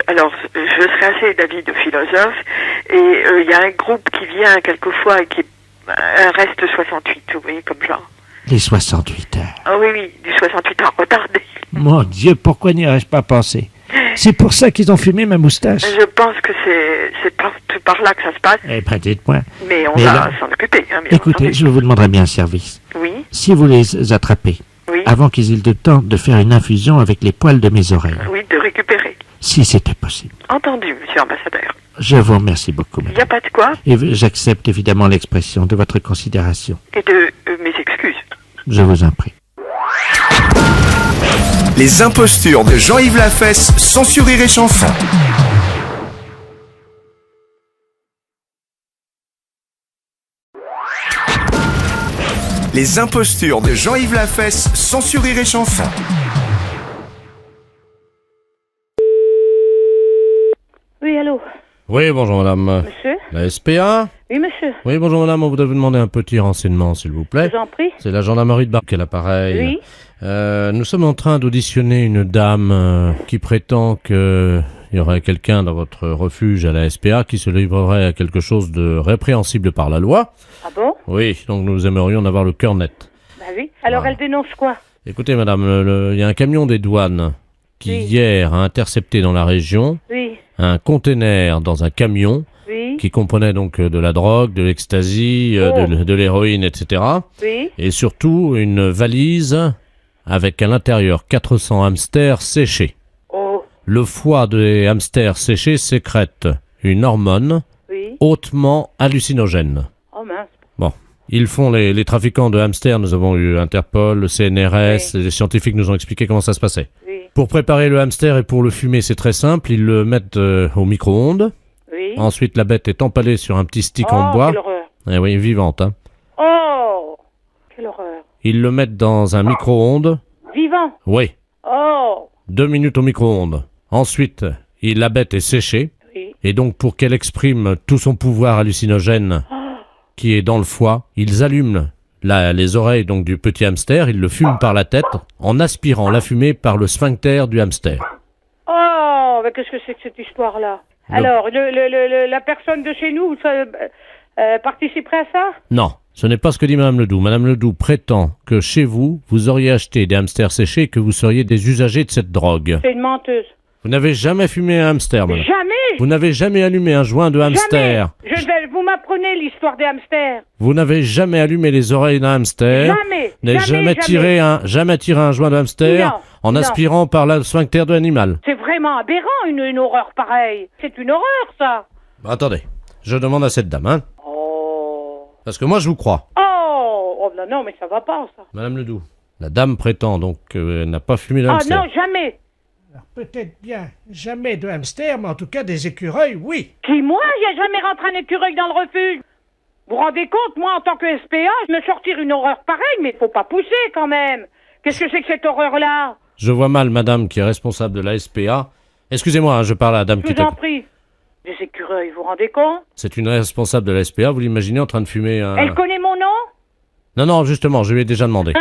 Alors, je serais assez d'avis de philosophe, et il y a un groupe qui vient quelquefois et qui est un reste 68, vous voyez, comme genre. Les 68 heures. Ah oui, du 68 heures retardé. Mon Dieu, pourquoi n'y aurais-je pas pensé? C'est pour ça qu'ils ont fumé ma moustache. Je pense que c'est par là que ça se passe. Eh ben, dites-moi. Mais on va s'en occuper. Hein, écoutez, je vous demanderai bien un service. Oui. Si vous les attrapez, avant qu'ils aient le temps de faire une infusion avec les poils de mes oreilles. Oui, de récupérer. Si c'était possible. Entendu, monsieur l'ambassadeur. Je vous remercie beaucoup, madame. Il n'y a pas de quoi. Et j'accepte évidemment l'expression de votre considération. Et de mes excuses. Je vous en prie. Les impostures de Jean-Yves Lafesse, sans sourire et chanson. Les impostures de Jean-Yves Lafesse, sans sourire et chanson. Oui, allô? Oui, bonjour madame. Monsieur? La SPA? Oui, monsieur. Oui, bonjour madame, on voudrait vous demander un petit renseignement, s'il vous plaît. Je vous en prie. C'est la gendarmerie de Bar, quel appareil? Oui. Nous sommes en train d'auditionner une dame qui prétend qu'il y aurait quelqu'un dans votre refuge à la SPA qui se livrerait à quelque chose de répréhensible par la loi. Ah bon? Oui, donc nous aimerions en avoir le cœur net. Bah oui. Alors elle dénonce quoi? Écoutez madame, il y a un camion des douanes qui hier a intercepté dans la région un conteneur dans un camion qui comprenait donc de la drogue, de l'ecstasy, de l'héroïne, etc. Et surtout une valise avec à l'intérieur 400 hamsters séchés. Le foie des hamsters séchés sécrète une hormone hautement hallucinogène. Oh mince. Bon, Ils font les trafiquants de hamsters. Nous avons eu Interpol, le CNRS, les scientifiques nous ont expliqué comment ça se passait. Oui. Pour préparer le hamster et pour le fumer, c'est très simple. Ils le mettent au micro-ondes. Oui. Ensuite, la bête est empalée sur un petit stick en bois. Quelle horreur. Eh oui, vivante. Hein. Oh, quelle horreur. Ils le mettent dans un micro-ondes. Vivant. Oui. Oh. 2 minutes au micro-ondes. Ensuite, la bête est séchée. Oui. Et donc, pour qu'elle exprime tout son pouvoir hallucinogène qui est dans le foie, ils allument les oreilles donc du petit hamster, ils le fument par la tête en aspirant la fumée par le sphincter du hamster. Oh, mais qu'est-ce que c'est que cette histoire-là? Alors, la personne de chez nous participerait à ça? Non, ce n'est pas ce que dit Madame Ledoux. Madame Ledoux prétend que chez vous, vous auriez acheté des hamsters séchés et que vous seriez des usagers de cette drogue. C'est une menteuse. Vous n'avez jamais fumé un hamster, madame? Jamais. Vous n'avez jamais allumé un joint de hamster? Jamais. Vous m'apprenez l'histoire des hamsters. Vous n'avez jamais allumé les oreilles d'un hamster? Jamais. N'avez jamais tiré un joint de hamster en aspirant par le sphincter de l'animal? C'est vraiment aberrant, une horreur pareille. C'est une horreur, ça. Attendez, je demande à cette dame, hein. Oh. Parce que moi, je vous crois. Oh, non, mais ça va pas, ça. Madame Ledoux, la dame prétend donc qu'elle n'a pas fumé de hamster. Ah non, jamais. Alors, peut-être bien jamais de hamster, mais en tout cas des écureuils, oui. Qui, moi? Il n'y a jamais rentré un écureuil dans le refuge. Vous vous rendez compte, moi, en tant que SPA, je me sortir une horreur pareille, mais faut pas pousser, quand même. Qu'est-ce que c'est que cette horreur-là? Je vois mal madame qui est responsable de la SPA. Excusez-moi, hein, je parle à la dame qui Je vous en prie. Des écureuils, vous vous rendez compte? C'est une responsable de la SPA, vous l'imaginez en train de fumer un... Elle connaît mon nom? Non, justement, je lui ai déjà demandé.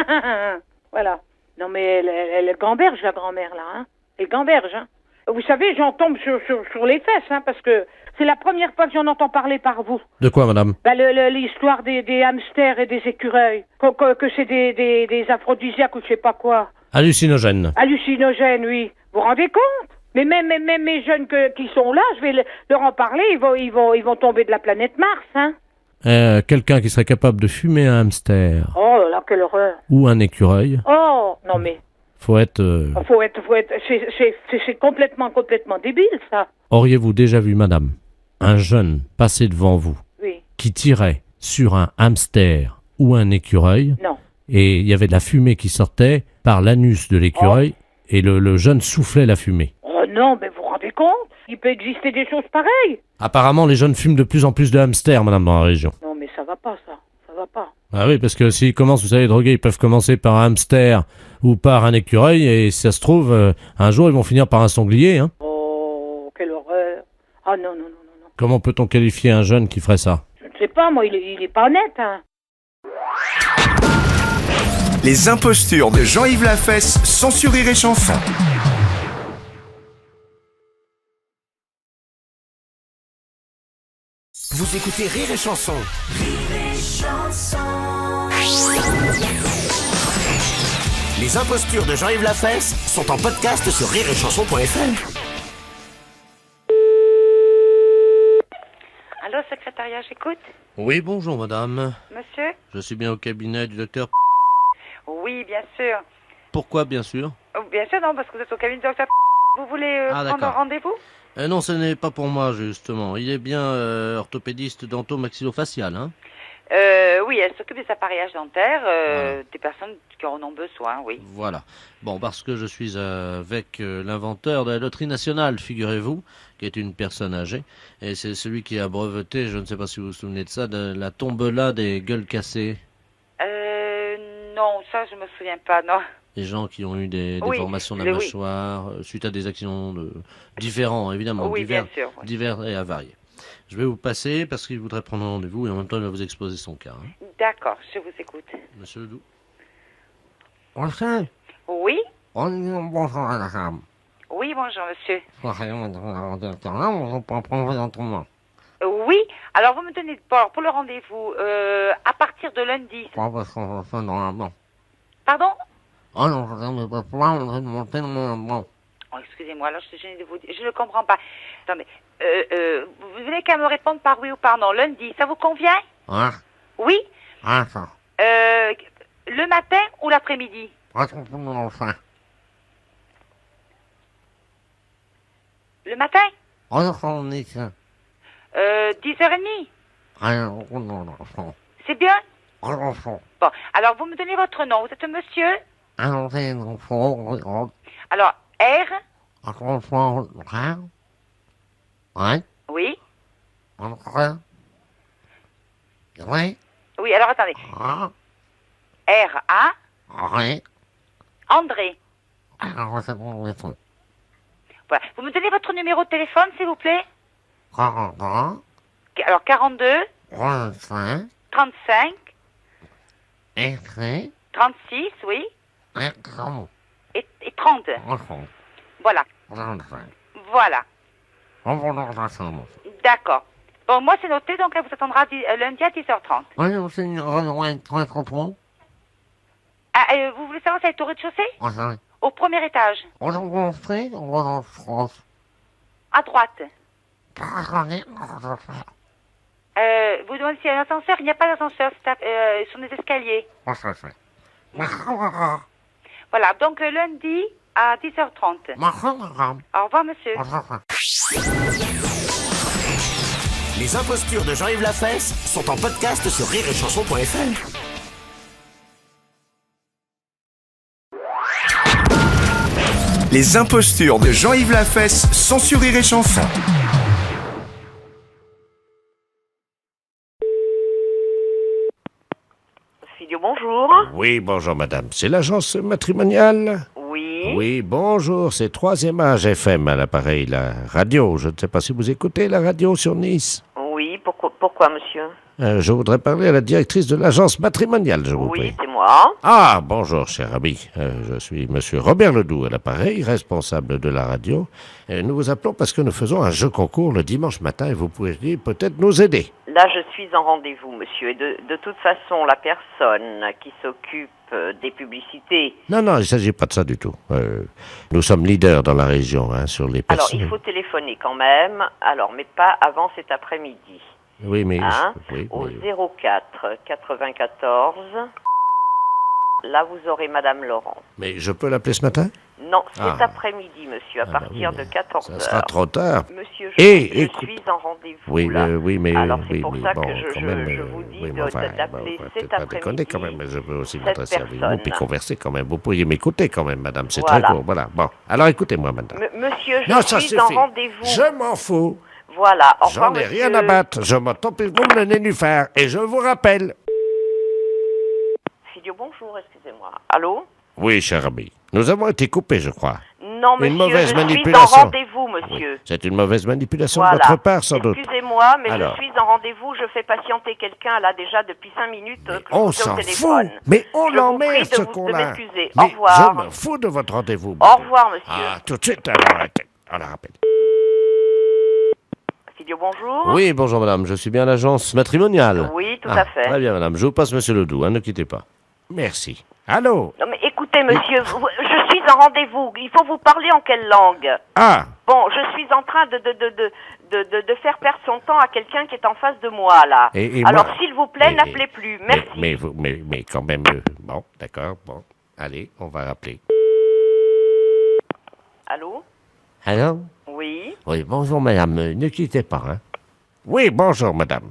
Voilà. Non, mais elle gamberge, la grand-mère, là, hein. Elle gamberge, hein. Vous savez, j'en tombe sur les fesses, hein, parce que c'est la première fois que j'en entends parler par vous. De quoi, madame? L'histoire des hamsters et des écureuils. Que c'est des aphrodisiaques ou je sais pas quoi. Hallucinogène. Hallucinogène, oui. Vous vous rendez compte? Mais même mes jeunes qui sont là, je vais leur en parler, ils vont tomber de la planète Mars, hein. Quelqu'un qui serait capable de fumer un hamster. Oh là là, quelle horreur. Ou un écureuil. Oh, non mais... Faut être... C'est complètement débile, ça. Auriez-vous déjà vu, madame, un jeune passer devant vous qui tirait sur un hamster ou un écureuil? Non. Et il y avait de la fumée qui sortait par l'anus de l'écureuil et le jeune soufflait la fumée. Oh non, mais vous vous rendez compte? Il peut exister des choses pareilles. Apparemment, les jeunes fument de plus en plus de hamsters, madame, dans la région. Non, mais ça va pas, ça. Ça va pas. Ah oui, parce que s'ils commencent, vous savez, droguer, ils peuvent commencer par un hamster ou par un écureuil, et si ça se trouve, un jour, ils vont finir par un sanglier, hein. Oh, quelle horreur. Ah non. Comment peut-on qualifier un jeune qui ferait ça? Je ne sais pas, moi, il est pas net, hein. Les impostures de Jean-Yves Lafesse, sans Rire et Chanson. Vous écoutez Rire et Chanson. Rire et Chanson. Les impostures de Jean-Yves Lafesse sont en podcast sur rireetchanson.fr. Allô, secrétariat, j'écoute. Oui, bonjour madame. Monsieur? Je suis bien au cabinet du docteur... Oui, bien sûr. Pourquoi, bien sûr? Bien sûr, non, parce que vous êtes au cabinet du docteur. Vous voulez prendre un rendez-vous? Non, ce n'est pas pour moi, justement. Il est bien orthopédiste dento-maxillofacial, hein? Oui, elle s'occupe des appareillages dentaires, des personnes qui en ont besoin, oui. Voilà. Bon, parce que je suis avec l'inventeur de la loterie nationale, figurez-vous, qui est une personne âgée, et c'est celui qui a breveté, je ne sais pas si vous vous souvenez de ça, de la tombola des gueules cassées. Non, ça, je me souviens pas, non. Les gens qui ont eu des déformations de la mâchoire, suite à des accidents différents, évidemment, divers et avariés. Je vais vous passer parce qu'il voudrait prendre un rendez-vous et en même temps il va vous exposer son cas. Hein. D'accord, je vous écoute. Monsieur Ledoux. Oui. Bonjour, madame. Oui, bonjour, monsieur. Autrement. Oui, alors vous me donnez pour le rendez-vous à partir de lundi. Pardon? Oh non, je ne peux pas monter mon... Oh, excusez-moi, alors je suis gênée de vous dire. Je ne comprends pas. Attendez, vous venez qu'à me répondre par oui ou par non. Lundi, ça vous convient? Hein? Oui? Ah, ça. Le matin ou l'après-midi? Le matin? 10h30. C'est bien? Attention. Bon, alors vous me donnez votre nom. Vous êtes monsieur? Attention. Alors, R? Attention. Ouais. Oui? Attention. Ouais. Oui, alors attendez. R-A? Ouais. André. Alors, c'est bon, c'est bon. Voilà. Vous me donnez votre numéro de téléphone, s'il vous plaît? 43. Alors, 42? 35. 35? Écrit. 36, oui? Et 30. Et 30? Voilà. 35. Voilà. On va dans la chambre. D'accord. Bon, moi, c'est noté, donc elle vous attendra lundi à 10h30. Oui, c'est une réunion très trop. Ah, vous voulez savoir si elle est au rez-de-chaussée? Oui. Au premier étage. On va en France, on va en France. À droite. Vous demandez s'il y a un ascenseur? Il n'y a pas d'ascenseur, c'est sur des escaliers. Voilà, donc lundi à 10h30. Au revoir, monsieur. Les impostures de Jean-Yves Lafesse sont en podcast sur rireetchanson.fr. Les impostures de Jean-Yves Lafesse sont sur Rire et Chanson. Philio, bonjour. Oui, bonjour madame. C'est l'agence matrimoniale? Oui. Oui, bonjour. C'est 3e âge FM à l'appareil, la radio. Je ne sais pas si vous écoutez la radio sur Nice. Oui, pourquoi monsieur? Je voudrais parler à la directrice de l'agence matrimoniale, je vous prie. Oui, c'est moi. Ah, bonjour, cher ami. Je suis monsieur Robert Ledoux à l'appareil, responsable de la radio. Nous vous appelons parce que nous faisons un jeu concours le dimanche matin et vous pourriez peut-être nous aider. Là, je suis en rendez-vous, monsieur. Et de toute façon, la personne qui s'occupe des publicités... Non, il ne s'agit pas de ça du tout. Nous sommes leaders dans la région sur les Alors, personnes. il faut téléphoner quand même. Alors, mais pas avant cet après-midi. Oui, mais... oui, au mais- 04 94. Là, vous aurez Madame Laurent. Mais je peux l'appeler ce matin? Non, cet Ah. après-midi, monsieur, à partir de 14h. Ça sera trop tard. Monsieur, Et, je suis en rendez-vous. Oui, là. oui, mais... Alors, c'est oui, pour mais ça bon, que je quand même, vous dis oui, mais d'appeler bon, cet peut-être pas déconner après-midi. quand même, mais je peux aussi cette m'adresser avec vous, personne. puis converser quand même. Vous pourriez m'écouter quand même, madame, c'est Voilà. très court. Voilà, bon. Alors écoutez-moi, madame. Monsieur, je Non, ça suis en suffit. rendez-vous. Je m'en fous. Voilà, au J'en revoir, ai rien monsieur. à battre. Je m'en tape comme le nénuphar. Et je vous rappelle. Philio, bonjour, excusez-moi. Allô? Oui, cher ami. Nous avons été coupés, je crois. Non, monsieur, Une mauvaise je manipulation. suis en rendez-vous, monsieur. C'est une mauvaise manipulation Voilà. de votre part, sans doute. Excusez-moi, mais Alors. je suis en rendez-vous, je fais patienter quelqu'un là déjà depuis 5 minutes que je On suis au s'en téléphone. fout. Mais on Je vous l'emmerde, prie de ce vous- de con-là. m'excuser. Mais Au revoir. je me fous de votre rendez-vous. Au madame. revoir, monsieur. Ah, tout de suite, alors, on la rappelle. Philio, bonjour. Oui, bonjour madame, je suis bien à l'agence matrimoniale. Oui, tout à fait. Très bien madame, je vous passe monsieur Ledoux, ne quittez pas. Merci. Allô? Non mais écoutez, monsieur, je suis en rendez-vous. Il faut vous parler en quelle langue? Ah, Bon, je suis en train de faire perdre son temps à quelqu'un qui est en face de moi, là. Et Alors, moi- s'il vous plaît, mais- n'appelez plus. Merci. mais quand même... bon, d'accord, bon. Allez, on va rappeler. Allô? Alors? Oui? Oui, bonjour madame, ne quittez pas. Oui, bonjour, madame.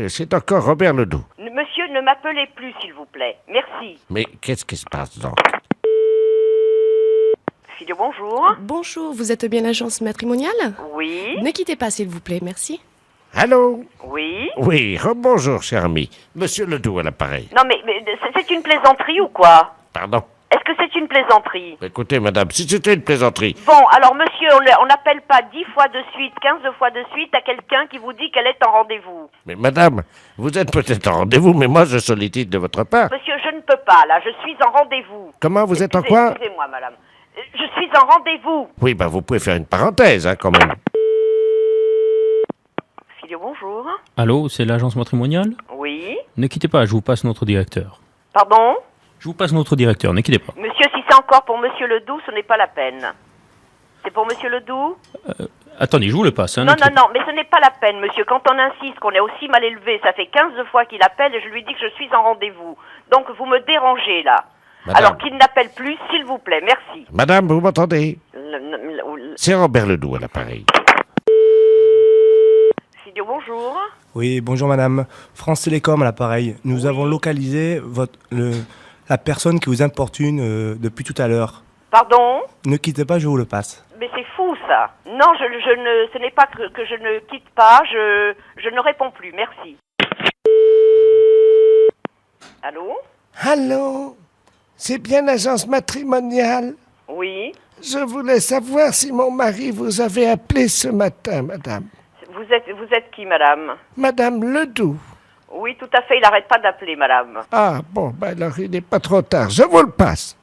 C'est encore Robert Ledoux. Monsieur, ne m'appelez plus, s'il vous plaît. Merci. Mais qu'est-ce qui se passe donc? Philio, bonjour. Bonjour, vous êtes bien l'agence matrimoniale? Oui? Ne quittez pas, s'il vous plaît, merci. Allô? Oui? Oui, rebonjour, cher ami. Monsieur Ledoux à l'appareil. Non, mais c'est une plaisanterie ou quoi? Pardon? Est-ce que c'est une plaisanterie? Écoutez, madame, si c'était une plaisanterie... Bon, alors monsieur, on n'appelle pas 10 fois de suite, 15 fois de suite à quelqu'un qui vous dit qu'elle est en rendez-vous. Mais madame, vous êtes peut-être en rendez-vous, mais moi je sollicite de votre part. Monsieur, je ne peux pas, là, je suis en rendez-vous. Comment vous êtes en quoi? Excusez-moi, madame. Je suis en rendez-vous. Oui, ben vous pouvez faire une parenthèse, quand même. Philio, bonjour. Allô, c'est l'agence matrimoniale? Oui? Ne quittez pas, je vous passe notre directeur. Pardon? Je vous passe notre directeur, ne quittez pas. Monsieur, si c'est encore pour monsieur Ledoux, ce n'est pas la peine. C'est pour monsieur Ledoux? Attendez, je vous le passe. Non, non, non, mais ce n'est pas la peine, monsieur. Quand on insiste qu'on est aussi mal élevé, ça fait 15 fois qu'il appelle et je lui dis que je suis en rendez-vous. Donc vous me dérangez, là. Madame. Alors qu'il n'appelle plus, s'il vous plaît, merci. Madame, vous m'entendez? C'est Robert Ledoux à l'appareil. Philio, bonjour. Oui, bonjour madame. France Télécom à l'appareil. Nous avons localisé la personne qui vous importune depuis tout à l'heure. Pardon? Ne quittez pas, je vous le passe. Mais c'est fou ça. Non, ce n'est pas que je ne quitte pas, je ne réponds plus, merci. Allô? Allô? C'est bien l'agence matrimoniale? Oui. Je voulais savoir si mon mari vous avait appelé ce matin, madame. Vous êtes qui, madame? Madame Ledoux. Oui, tout à fait, il n'arrête pas d'appeler, madame. Ah, bon, ben alors il n'est pas trop tard. Je vous le passe.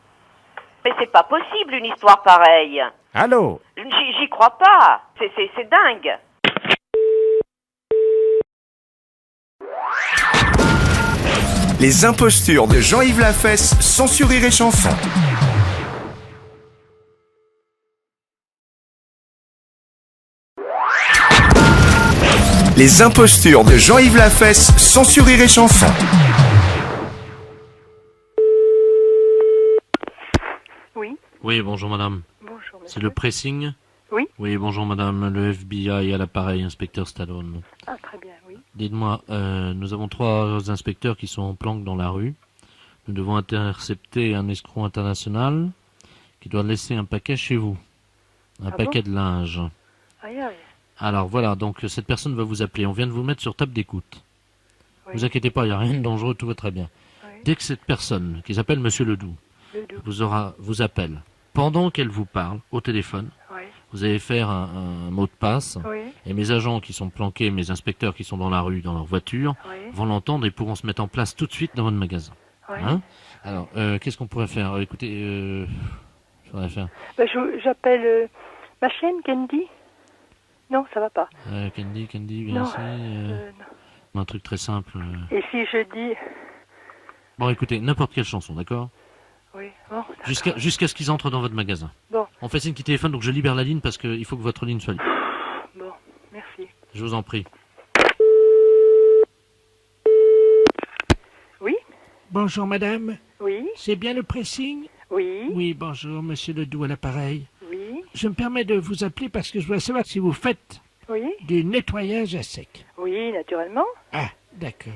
Mais c'est pas possible, une histoire pareille. Allô? J'y crois pas. C'est dingue. Les impostures de Jean-Yves Lafesse, sans sur Rire et Chanson. Les impostures de Jean-Yves Lafesse, sans sur Rire et Chanson. Oui. Oui, bonjour madame. Bonjour monsieur. C'est le pressing? Oui. Oui, bonjour madame, le FBI à l'appareil, inspecteur Stallone. Ah, très bien, oui. Dites-moi, nous avons 3 inspecteurs qui sont en planque dans la rue. Nous devons intercepter un escroc international qui doit laisser un paquet chez vous. Un paquet de linge. Aïe, aïe. Alors voilà, donc cette personne va vous appeler. On vient de vous mettre sur table d'écoute. Oui. Vous inquiétez pas, il n'y a rien de dangereux, tout va très bien. Oui. Dès que cette personne, qui s'appelle Monsieur Ledoux, vous appelle, pendant qu'elle vous parle au téléphone, Oui. vous allez faire un mot de passe, Oui. et mes agents qui sont planqués, mes inspecteurs qui sont dans la rue, dans leur voiture, Oui. vont l'entendre et pourront se mettre en place tout de suite dans votre magasin. Oui. Hein? Alors, qu'est-ce qu'on pourrait faire? Écoutez, faudrait faire... Ben, j'appelle ma chienne, Candy. Non, ça va pas. Candy, viens Non, ici. non. Un truc très simple. Et si je dis... Bon, écoutez, n'importe quelle chanson, d'accord? Oui, bon. Jusqu'à ce qu'ils entrent dans votre magasin. Bon. On fait signe qui téléphone, donc je libère la ligne parce qu'il faut que votre ligne soit libre. Bon, merci. Je vous en prie. Oui? Bonjour madame. Oui? C'est bien le pressing? Oui? Oui, bonjour, monsieur Ledoux à l'appareil. Oui? Je me permets de vous appeler parce que je voudrais savoir si vous faites Oui? du nettoyage à sec. Oui, naturellement. Ah, d'accord.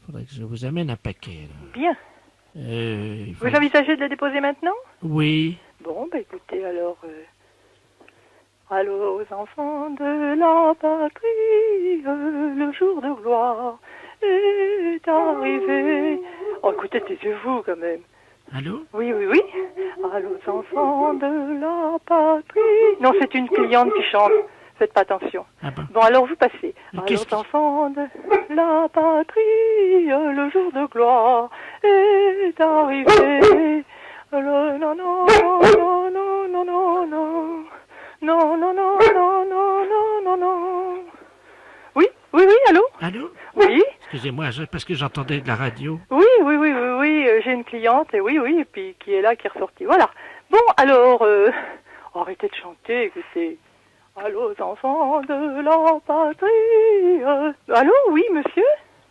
Faudrait que je vous amène un paquet, alors. Bien. Il faut- Vous envisagez de le déposer maintenant? Oui. Bon, bah écoutez, alors... Allô aux enfants de la patrie, le jour de gloire est arrivé. Oh, écoutez, taisez-vous quand même. Allô? Oui, oui, oui. Allô aux enfants de la patrie. Non, c'est une cliente qui chante. Faites pas attention. Ah bon? Bon, alors vous passez. Allô qu'est-ce aux enfants de la patrie, le jour de gloire est arrivé. Non, non, non, non, non, non, non, non. Non, non, non, non, non, non, non, non. Oui, oui, oui, allô? Allô? Oui? Excusez-moi, parce que j'entendais de la radio. Oui, oui, oui, oui, oui, j'ai une cliente, et oui, oui, et puis qui est là, qui est ressortie. Voilà. Bon, alors, arrêtez de chanter, écoutez. Allô, aux enfants de la patrie. Allô, oui, monsieur?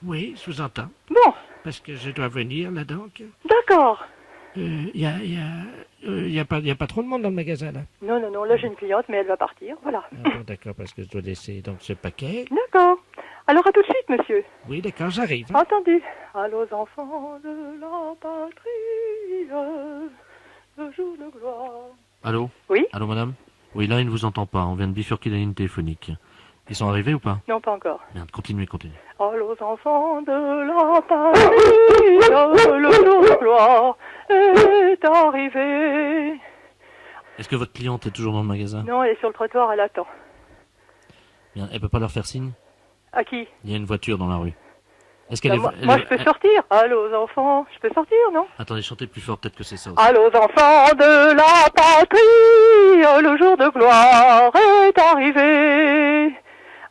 Oui, je vous entends. Bon. Parce que je dois venir, là, donc. D'accord. Il y a pas trop de monde dans le magasin, là. Non, non, non, là, j'ai une cliente, mais elle va partir, voilà. Ah bon, d'accord, parce que je dois laisser donc ce paquet. D'accord. Alors, à tout de suite, monsieur. Oui, d'accord, j'arrive. Hein. Entendu. Allô, aux enfants de la patrie, le jour de gloire. Allô? Oui? Allô, madame? Oui, là, il ne vous entend pas. On vient de bifurquer la ligne téléphonique. Ils sont arrivés ou pas? Non, pas encore. Merde, continuez. Allô, aux enfants de la patrie, le jour de gloire est arrivé. Est-ce que votre cliente est toujours dans le magasin? Non, elle est sur le trottoir, elle attend. Bien, elle peut pas leur faire signe? À qui? Il y a une voiture dans la rue. Est-ce qu'elle Bah, est... moi, je peux sortir. Allô, aux enfants, je peux sortir, non? Attendez, chantez plus fort, peut-être que c'est ça aussi. Allô, aux enfants de la patrie, le jour de gloire est arrivé.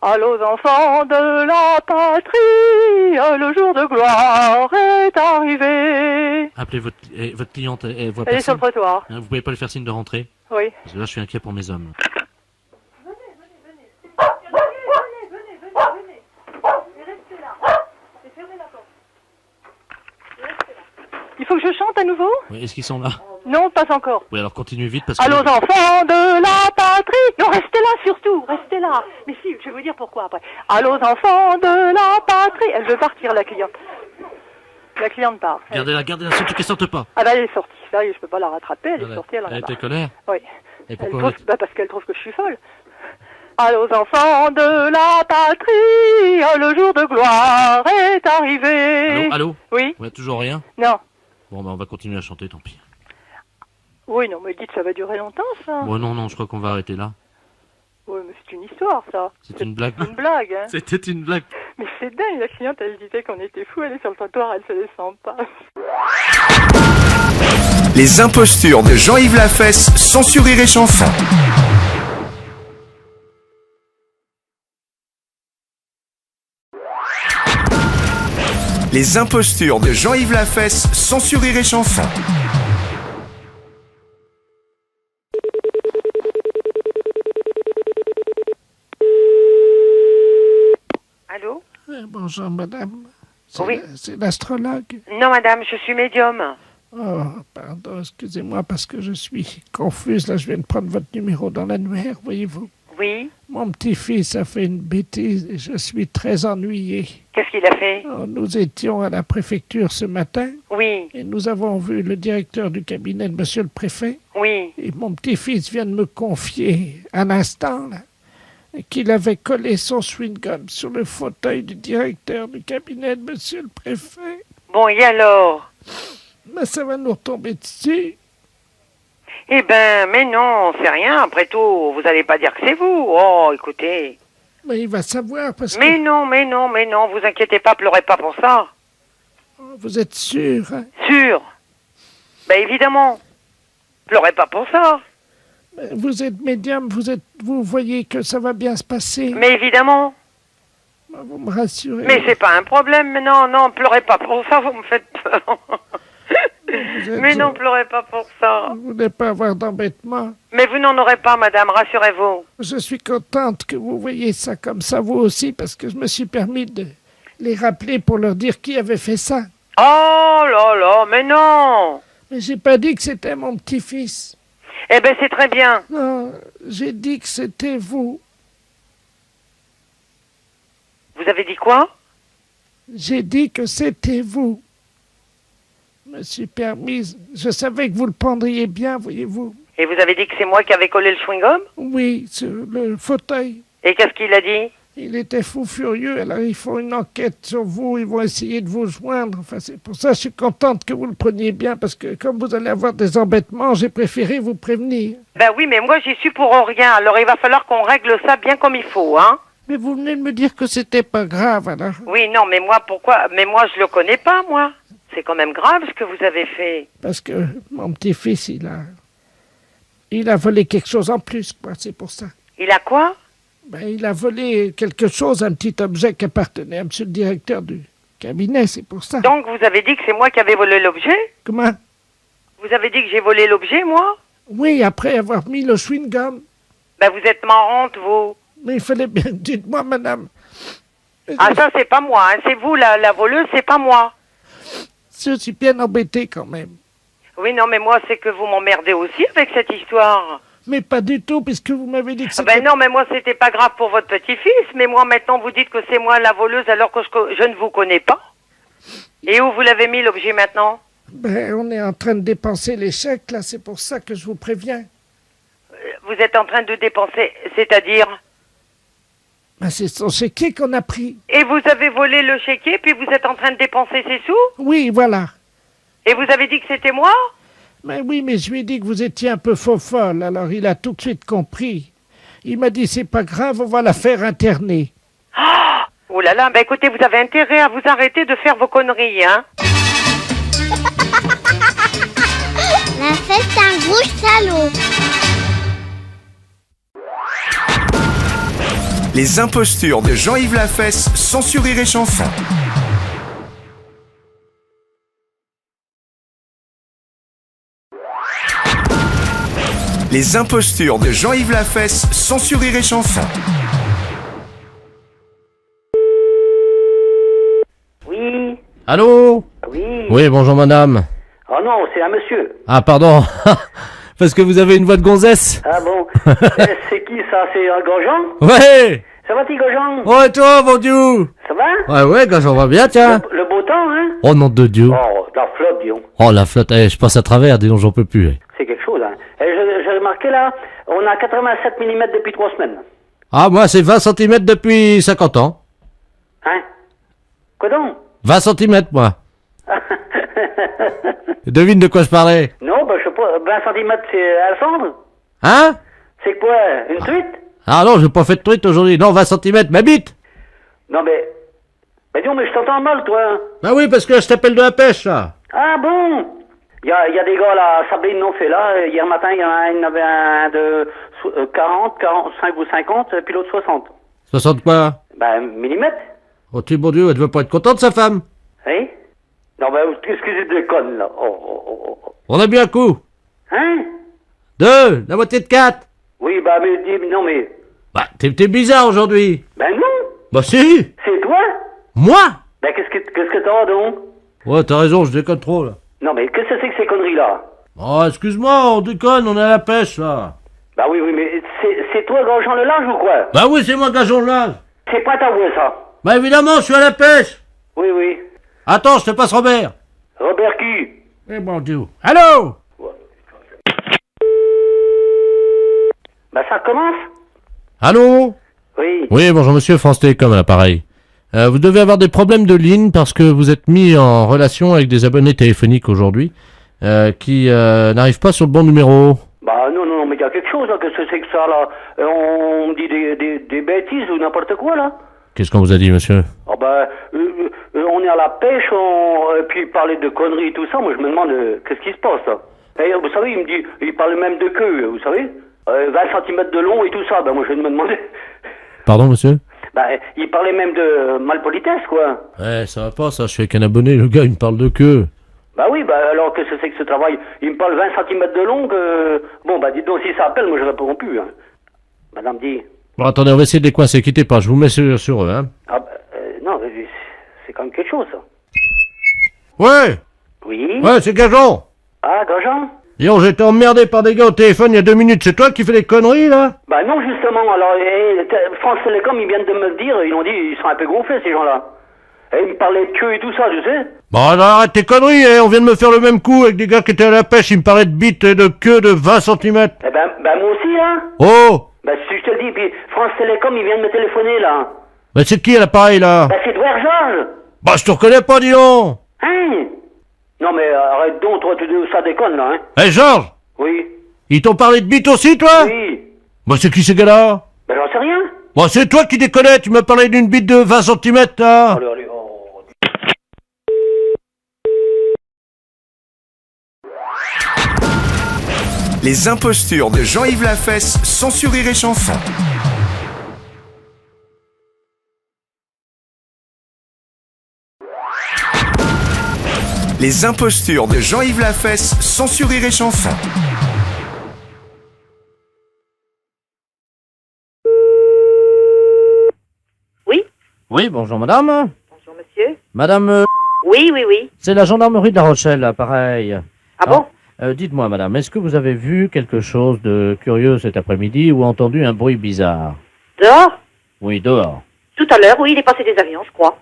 Allô, aux enfants de la patrie, le jour de gloire est arrivé. Appelez votre cliente, elle voit Elle est sur le trottoir. Hein, vous pouvez pas lui faire signe de rentrer? Oui. Parce que là, je suis inquiet pour mes hommes. Il faut que je chante à nouveau? Oui, est-ce qu'ils sont là? Non, pas encore. Oui, alors continuez vite parce que... Allô, aux enfants de la patrie. patrie. Non, restez là surtout, restez là. Mais si, je vais vous dire pourquoi après. Allô, enfants de la patrie. Elle veut partir, la cliente. La cliente part. Gardez-la, surtout qu'elle sorte pas. Ah bah elle est sortie. Ça y est, je peux pas la rattraper. Elle est sortie, elle en a Elle était marre. colère. Oui. Et Elle pourquoi trouve, parce qu'elle trouve que je suis folle. Allô, enfants de la patrie, le jour de gloire est arrivé. Allô? Oui? Ouais, toujours rien? Non. Bon, bah on va continuer à chanter, tant pis. Oui, non, mais dites, ça va durer longtemps, ça. Bon, non, je crois qu'on va arrêter là. Oui, mais c'est une histoire, ça. C'est une blague. Une blague, hein. C'était une blague. Mais c'est dingue, la cliente, elle disait qu'on était fous, elle est sur le trottoir, elle se laisse en passe. Les impostures de Jean-Yves Lafesse, sans Rire et Chanson. Les impostures de Jean-Yves Lafesse, sans Rire et Chanson. Allô? Bonjour, madame. Oui. C'est l'astrologue. Non, madame, je suis médium. Oh, pardon, excusez-moi parce que je suis confuse. Là, je viens de prendre votre numéro dans l'annuaire, voyez-vous. Oui. Mon petit-fils a fait une bêtise et je suis très ennuyé. Qu'est-ce qu'il a fait? Oh, nous étions à la préfecture ce matin. Oui. Et nous avons vu le directeur du cabinet de monsieur le préfet. Oui. Et mon petit-fils vient de me confier à l'instant, là, qu'il avait collé son chewing-gum sur le fauteuil du directeur du cabinet de monsieur le préfet. Bon, et alors? Mais ça va nous retomber dessus. Eh ben, mais non, c'est rien. Après tout, vous allez pas dire que c'est vous. Oh, écoutez. Mais il va savoir parce que... Mais non, vous inquiétez pas, pleurez pas pour ça. Vous êtes sûr, hein? Sûr. Ben évidemment. Pleurez pas pour ça. Vous êtes médium, vous voyez que ça va bien se passer. Mais évidemment. Vous me rassurez. Mais c'est pas un problème, mais non, pleurez pas pour ça, vous me faites peur. Mais non, pleurez pas pour ça. Vous voulez pas avoir d'embêtement. Mais vous n'en aurez pas, madame, rassurez-vous. Je suis contente que vous voyez ça comme ça, vous aussi, parce que je me suis permis de les rappeler pour leur dire qui avait fait ça. Oh là là, mais non. Mais j'ai pas dit que c'était mon petit-fils. Eh ben, c'est très bien. Non, j'ai dit que c'était vous. Vous avez dit quoi? J'ai dit que c'était vous. Je me suis permise. Je savais que vous le prendriez bien, voyez-vous. Et vous avez dit que c'est moi qui avais collé le chewing-gum? Oui, sur le fauteuil. Et qu'est-ce qu'il a dit? Il était fou furieux, alors ils font une enquête sur vous, ils vont essayer de vous joindre. Enfin, c'est pour ça que je suis contente que vous le preniez bien, parce que comme vous allez avoir des embêtements, j'ai préféré vous prévenir. Ben oui, mais moi j'y suis pour rien, alors il va falloir qu'on règle ça bien comme il faut, hein? Mais vous venez de me dire que c'était pas grave, alors. Oui, non, mais moi, pourquoi? Mais moi, je le connais pas, moi. C'est quand même grave ce que vous avez fait. Parce que mon petit-fils, il a volé quelque chose en plus, quoi, c'est pour ça. Il a quoi? Ben, il a volé quelque chose, un petit objet qui appartenait à monsieur le directeur du cabinet, c'est pour ça. Donc, vous avez dit que c'est moi qui avais volé l'objet? Comment? Vous avez dit que j'ai volé l'objet, moi? Oui, après avoir mis le chewing-gum. Ben, vous êtes marrante, vous. Mais il fallait bien... Dites-moi, madame. Ah, ça, c'est pas moi, hein. C'est vous, la voleuse, c'est pas moi. Je suis bien embêté, quand même. Oui, non, mais moi, c'est que vous m'emmerdez aussi avec cette histoire. Mais pas du tout, puisque vous m'avez dit que c'était... Ben non, mais moi, c'était pas grave pour votre petit-fils, mais moi, maintenant, vous dites que c'est moi la voleuse alors que je ne vous connais pas. Et où vous l'avez mis, l'objet, maintenant? Ben, on est en train de dépenser les chèques, là, c'est pour ça que je vous préviens. Vous êtes en train de dépenser, c'est-à-dire? Ben, c'est son chéquier qu'on a pris. Et vous avez volé le chéquier, puis vous êtes en train de dépenser ses sous? Oui, voilà. Et vous avez dit que c'était moi? Ben oui, mais je lui ai dit que vous étiez un peu faux-folle, alors il a tout de suite compris. Il m'a dit, c'est pas grave, on va la faire interner. Oh là là, ben écoutez, vous avez intérêt à vous arrêter de faire vos conneries, hein? La fête, un gros salaud. Les impostures de Jean-Yves Lafesse, sans Rire et Chanson. Les impostures de Jean-Yves Lafesse, sans Rire et Chanson. Oui. Allô? Oui. Oui, bonjour madame. Oh non, c'est un monsieur. Ah, pardon. Parce que vous avez une voix de gonzesse. Ah bon C'est qui ça? C'est Grosjean? Ouais. Ça va, petit Grosjean? Oh, et toi, mon Dieu? Ça va? Ouais, quand j'en vois bien, tiens. Le beau temps, hein? Oh, nom de Dieu. Oh, la flotte, dis donc. Oh, la flotte, je passe à travers, dis donc, j'en peux plus. C'est quelque chose, hein. J'ai remarqué, là, on a 87 mm depuis 3 semaines. Ah, moi, c'est 20 cm depuis 50 ans. Hein? Quoi donc? 20 cm, moi. Devine de quoi je parlais. Non, bah, je sais pas, 20 cm, c'est Alexandre? Hein? C'est quoi, une truite? Ah non, j'ai pas fait de truite aujourd'hui. Non, 20 cm, ma bite. Non, mais... Mais dis donc, mais je t'entends mal, toi. Bah oui, parce que je t'appelle de la pêche, là. Ah bon? Il y a des gars, là, à Sablé, non, fait là. Hier matin, il y en avait un de 40, 45 ou 50, puis l'autre 60. 60 quoi? Ben, millimètres. Oh, tu bon Dieu, elle devait pas être contente, sa femme. Hein? Non, ben, qu'est-ce que tu déconnes, là? Oh. On a bien un coup. Hein? 2, la moitié de 4. Oui, bah, mais non, mais... Bah, t'es bizarre aujourd'hui. Ben non. Bah si. C'est toi? Moi? Ben, qu'est-ce que t'as, donc? Ouais, t'as raison, je déconne trop, là. Non, mais qu'est-ce que c'est que ces conneries-là? Oh, excuse-moi, on déconne, on est à la pêche, là. Bah oui, mais c'est toi, Grosjean le Large, ou quoi? Bah oui, c'est moi, Gageon le Large. C'est pas ta voix, ça. Bah évidemment, je suis à la pêche. Oui. Attends, je te passe Robert. Robert qui? Eh bon Dieu. Allô? Bah ça commence? Allô? Oui. Oui, bonjour monsieur, France Télécom à l'appareil. Vous devez avoir des problèmes de ligne parce que vous êtes mis en relation avec des abonnés téléphoniques aujourd'hui qui n'arrivent pas sur le bon numéro. Bah non, mais il y a quelque chose, là. Qu'est-ce que c'est que ça, là? On me dit des bêtises ou n'importe quoi, là. Qu'est-ce qu'on vous a dit, monsieur? Oh bah, on est à la pêche, puis parler de conneries et tout ça, moi je me demande qu'est-ce qui se passe, là. Et vous savez, il parle même de queue, vous savez, 20 cm de long et tout ça, bah moi je me demandais... Pardon, monsieur? Bah, il parlait même de malpolitesse, quoi. Ouais, ça va pas, ça, je suis avec un abonné, le gars, il me parle de queue. Bah oui, bah alors qu'est-ce que c'est que ce travail? Il me parle 20 cm de long, bon bah dites donc, si ça appelle, moi je réponds plus, hein. Madame dit... Bon, attendez, on va essayer de les coincer, quittez pas, je vous mets sur eux, hein. Ah bah, non, c'est quand même quelque chose, ça. Ouais! Oui? Ouais, c'est Gageon! Ah, Grosjean? Dis-donc, j'ai été emmerdé par des gars au téléphone il y a 2 minutes, c'est toi qui fais les conneries, là? Bah non, justement, alors, France Télécom, ils viennent de me le dire, ils ont dit, ils sont un peu gonflés, ces gens-là. Et ils me parlaient de queue et tout ça, tu sais. Bon, alors arrête tes conneries, on vient de me faire le même coup avec des gars qui étaient à la pêche, ils me parlaient de bites et de queue de 20 cm. Eh ben moi aussi, hein. Oh! Bah si je te le dis, puis France Télécom, ils viennent me téléphoner, là. Bah c'est qui à l'appareil, là? Bah c'est Edouard Georges. Bah je te reconnais pas, dis donc! Hein? Non mais arrête donc, toi, ça déconne, là, hein. Hé, Georges! Oui. Ils t'ont parlé de bites aussi, toi? Oui. Bah c'est qui ces gars-là? Bah j'en sais rien. Bah c'est toi qui déconnais, tu m'as parlé d'une bite de 20 cm, là. Allez, oh. Les impostures de Jean-Yves Lafesse, sans sur Rire et Chanson. Les impostures de Jean-Yves Lafesse, sans sur Rire et Chanson. Oui? Oui, bonjour madame. Bonjour monsieur. Madame, Oui. c'est la gendarmerie de La Rochelle, là, pareil. Ah bon? Dites-moi madame, est-ce que vous avez vu quelque chose de curieux cet après-midi ou entendu un bruit bizarre? Dehors? Oui, dehors. Tout à l'heure, oui, il est passé des avions, je crois.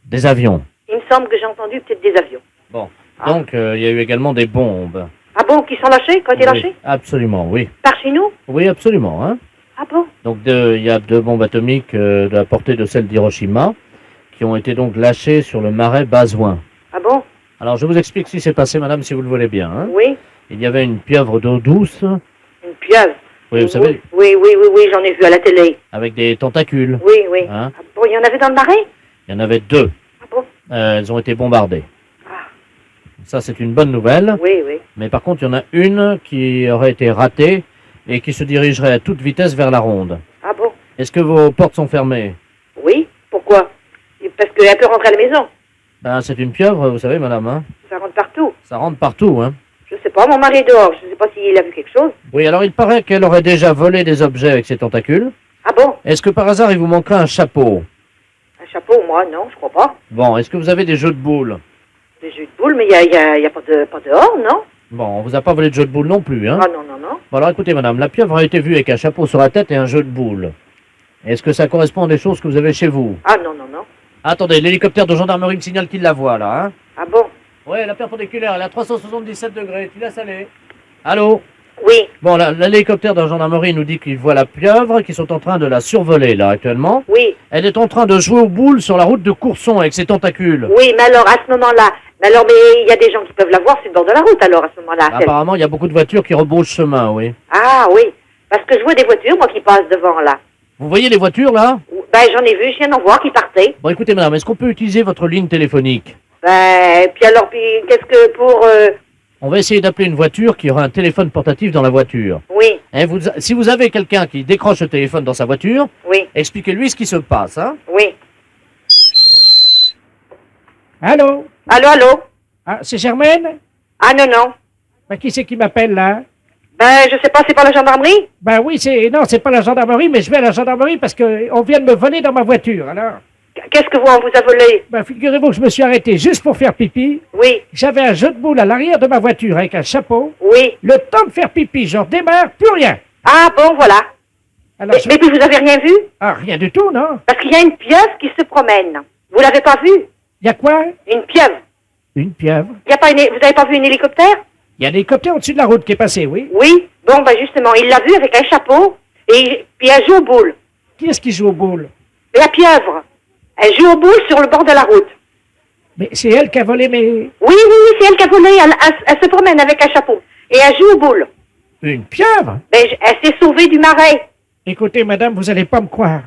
Des avions. Il me semble que j'ai entendu peut-être des avions. Bon. Donc, il y a eu également des bombes. Ah bon, qui sont lâchés, qui ont été lâchés? Oui, absolument, oui. Par chez nous? Oui, absolument, hein. Ah bon? Donc, il y a 2 bombes atomiques de la portée de celle d'Hiroshima qui ont été donc lâchées sur le marais Bazouin. Ah bon? Alors, je vous explique ce qui s'est passé, madame, si vous le voulez bien. Hein. Oui. Il y avait une pieuvre d'eau douce. Une pieuvre? Oui, vous savez. Oui, j'en ai vu à la télé. Avec des tentacules. Oui. Hein. Ah bon, il y en avait dans le marais? Il y en avait 2. Ah bon? Elles ont été bombardées. Ça, c'est une bonne nouvelle. Oui. Mais par contre, il y en a une qui aurait été ratée et qui se dirigerait à toute vitesse vers la ronde. Ah bon? Est-ce que vos portes sont fermées? Oui. Pourquoi? Parce qu'elle peut rentrer à la maison. Ben, c'est une pieuvre, vous savez, madame. Hein. Ça rentre partout. Ça rentre partout, hein. Je sais pas, mon mari est dehors. Je sais pas s'il a vu quelque chose. Oui, alors il paraît qu'elle aurait déjà volé des objets avec ses tentacules. Ah bon? Est-ce que par hasard, il vous manquerait un chapeau? Un chapeau, moi, non, je crois pas. Bon, est-ce que vous avez des jeux de boules? Des jeux de boules, mais il y a pas dehors, non? Bon, on vous a pas volé de jeux de boules non plus, hein? Ah non. Bon, alors écoutez, madame, la pieuvre a été vue avec un chapeau sur la tête et un jeu de boules. Est-ce que ça correspond à des choses que vous avez chez vous? Ah non, non, non. Attendez, l'hélicoptère de gendarmerie me signale qu'il la voit, là, hein? Ah bon? Ouais, la perpendiculaire, elle est à 377 degrés. Tu laisses aller. Allô? Oui. Bon, l'hélicoptère de gendarmerie nous dit qu'il voit la pieuvre, qu'ils sont en train de la survoler, là, actuellement. Oui. Elle est en train de jouer aux boules sur la route de Courson avec ses tentacules. Oui, mais alors, à ce moment-là, mais il y a des gens qui peuvent la voir sur le bord de la route, alors, à ce moment-là. Apparemment, il y a beaucoup de voitures qui rebroussent chemin, oui. Ah oui, parce que je vois des voitures, moi, qui passent devant, là. Vous voyez les voitures, là? Ben, j'en ai vu, je viens d'en voir qui partaient. Bon, écoutez, madame, est-ce qu'on peut utiliser votre ligne téléphonique? Ben, puis alors, qu'est-ce que pour... On va essayer d'appeler une voiture qui aura un téléphone portatif dans la voiture. Oui. Hein, si vous avez quelqu'un qui décroche le téléphone dans sa voiture, oui, expliquez-lui ce qui se passe, hein? Oui. Allô? Allô? Ah, c'est Germaine? Ah non, non. Ben, qui c'est qui m'appelle, là? Ben, je sais pas, c'est pas la gendarmerie? Ben oui, non, c'est pas la gendarmerie, mais je vais à la gendarmerie parce qu'on vient de me voler dans ma voiture, alors. Qu'est-ce que on vous a volé? Ben, figurez-vous que je me suis arrêté juste pour faire pipi. Oui. J'avais un jeu de boules à l'arrière de ma voiture avec un chapeau. Oui. Le temps de faire pipi, je redémarre, plus rien. Ah bon, voilà. Alors, mais puis vous avez rien vu? Ah, rien du tout, non? Parce qu'il y a une pieuvre qui se promène. Vous l'avez pas vue? Il y a quoi? Une pieuvre. Une pieuvre? Vous avez pas vu un hélicoptère? Il y a un hélicoptère au-dessus de la route qui est passé, oui. Oui. Bon, ben justement, il l'a vu avec un chapeau et puis elle joue aux boules. Qui est-ce qui joue aux boules? La pieuvre. Elle joue aux boules sur le bord de la route. Mais c'est elle qui a volé mes... Oui, c'est elle qui a volé. Elle se promène avec un chapeau. Et elle joue aux boules. Une pieuvre? Ben, elle s'est sauvée du marais. Écoutez, madame, vous allez pas me croire.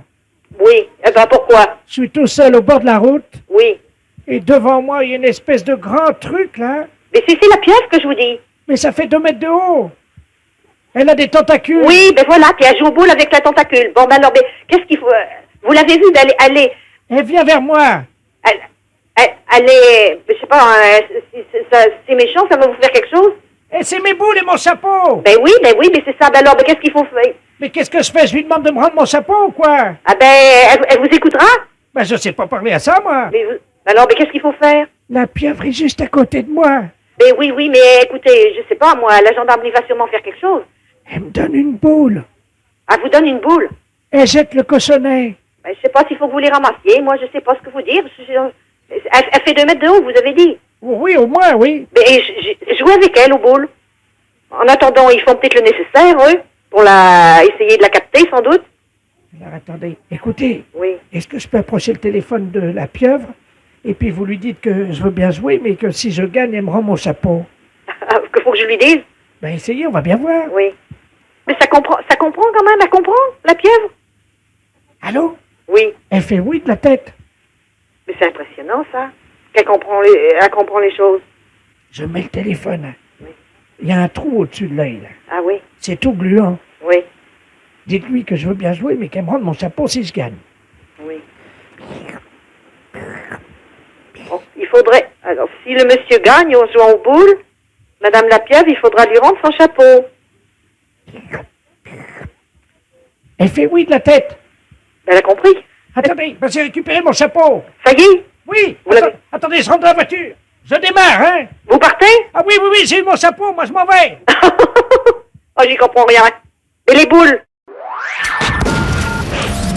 Oui. Eh ben, pourquoi? Je suis tout seul au bord de la route. Oui. Et devant moi, il y a une espèce de grand truc, là. Mais c'est la pieuvre que je vous dis. Mais ça fait 2 mètres de haut. Elle a des tentacules. Oui, ben voilà, puis elle joue aux boules avec la tentacule. Bon, ben alors, qu'est-ce qu'il faut... Vous l'avez vue, elle est... Elle vient vers moi. Elle est... Je sais pas, c'est méchant, ça va vous faire quelque chose? Et c'est mes boules et mon chapeau. Ben oui, mais c'est ça. Ben alors, qu'est-ce qu'il faut faire? Mais qu'est-ce que je fais? Je lui demande de me rendre mon chapeau ou quoi? Ah ben, elle vous écoutera? Ben, je sais pas parler à ça, moi. Alors, qu'est-ce qu'il faut faire? La pieuvre est juste à côté de moi. Ben oui, mais écoutez, je sais pas, moi, la gendarmerie va sûrement faire quelque chose. Elle me donne une boule. Elle vous donne une boule? Elle jette le cochonnet. Ben, je sais pas s'il faut que vous les ramassiez. Moi, je sais pas ce que vous dire. Elle fait 2 mètres de haut, vous avez dit? Oui, au moins, oui. Mais je joue avec elle aux boules. En attendant, ils font peut-être le nécessaire, eux, pour essayer de la capter, sans doute. Alors, attendez. Écoutez. Oui. Est-ce que je peux approcher le téléphone de la pieuvre? Et puis vous lui dites que je veux bien jouer, mais que si je gagne, elle me rend mon chapeau. Que faut que je lui dise? Ben, essayez, on va bien voir. Oui. Mais ça comprend quand même, elle comprend, la pieuvre? Allô? Oui. Elle fait oui de la tête. Mais c'est impressionnant, ça. Elle comprend les choses. Je mets le téléphone. Oui. Il y a un trou au-dessus de l'œil, là. Ah oui? C'est tout gluant. Oui. Dites-lui que je veux bien jouer, mais qu'elle me rende mon chapeau si je gagne. Oui. Bon, il faudrait... Alors, si le monsieur gagne en jouant aux boules, Madame la pieuvre, il faudra lui rendre son chapeau. Elle fait oui de la tête. Elle a compris. Attendez, j'ai récupéré mon chapeau. Ça y est? Oui. Attendez, je rentre dans la voiture. Je démarre, hein? Vous partez? Ah oui, j'ai eu mon chapeau, moi je m'en vais. Oh, j'y comprends rien. Et les boules?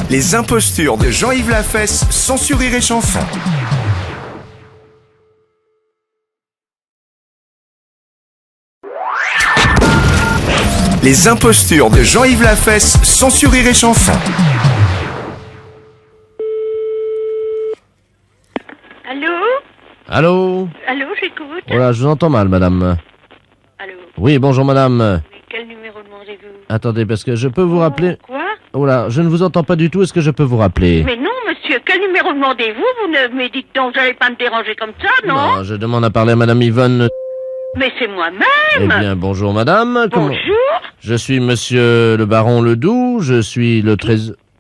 Les impostures de Jean-Yves Lafesse, sans sourire et chanson. Les impostures de Jean-Yves Lafesse, sans sourire et chanson. Allô? Allô? Allô, j'écoute. Voilà, je vous entends mal, madame. Allô? Oui, bonjour, madame. Mais quel numéro demandez-vous? Attendez, parce que je peux vous rappeler... Quoi? Oh là, je ne vous entends pas du tout, est-ce que je peux vous rappeler? Mais non, monsieur, quel numéro demandez-vous? Vous ne me dites donc, vous n'allez pas me déranger comme ça, non? Non, je demande à parler à madame Yvonne... Mais c'est moi-même. Eh bien, bonjour, madame. Bonjour. Je suis monsieur le baron Ledoux, je suis le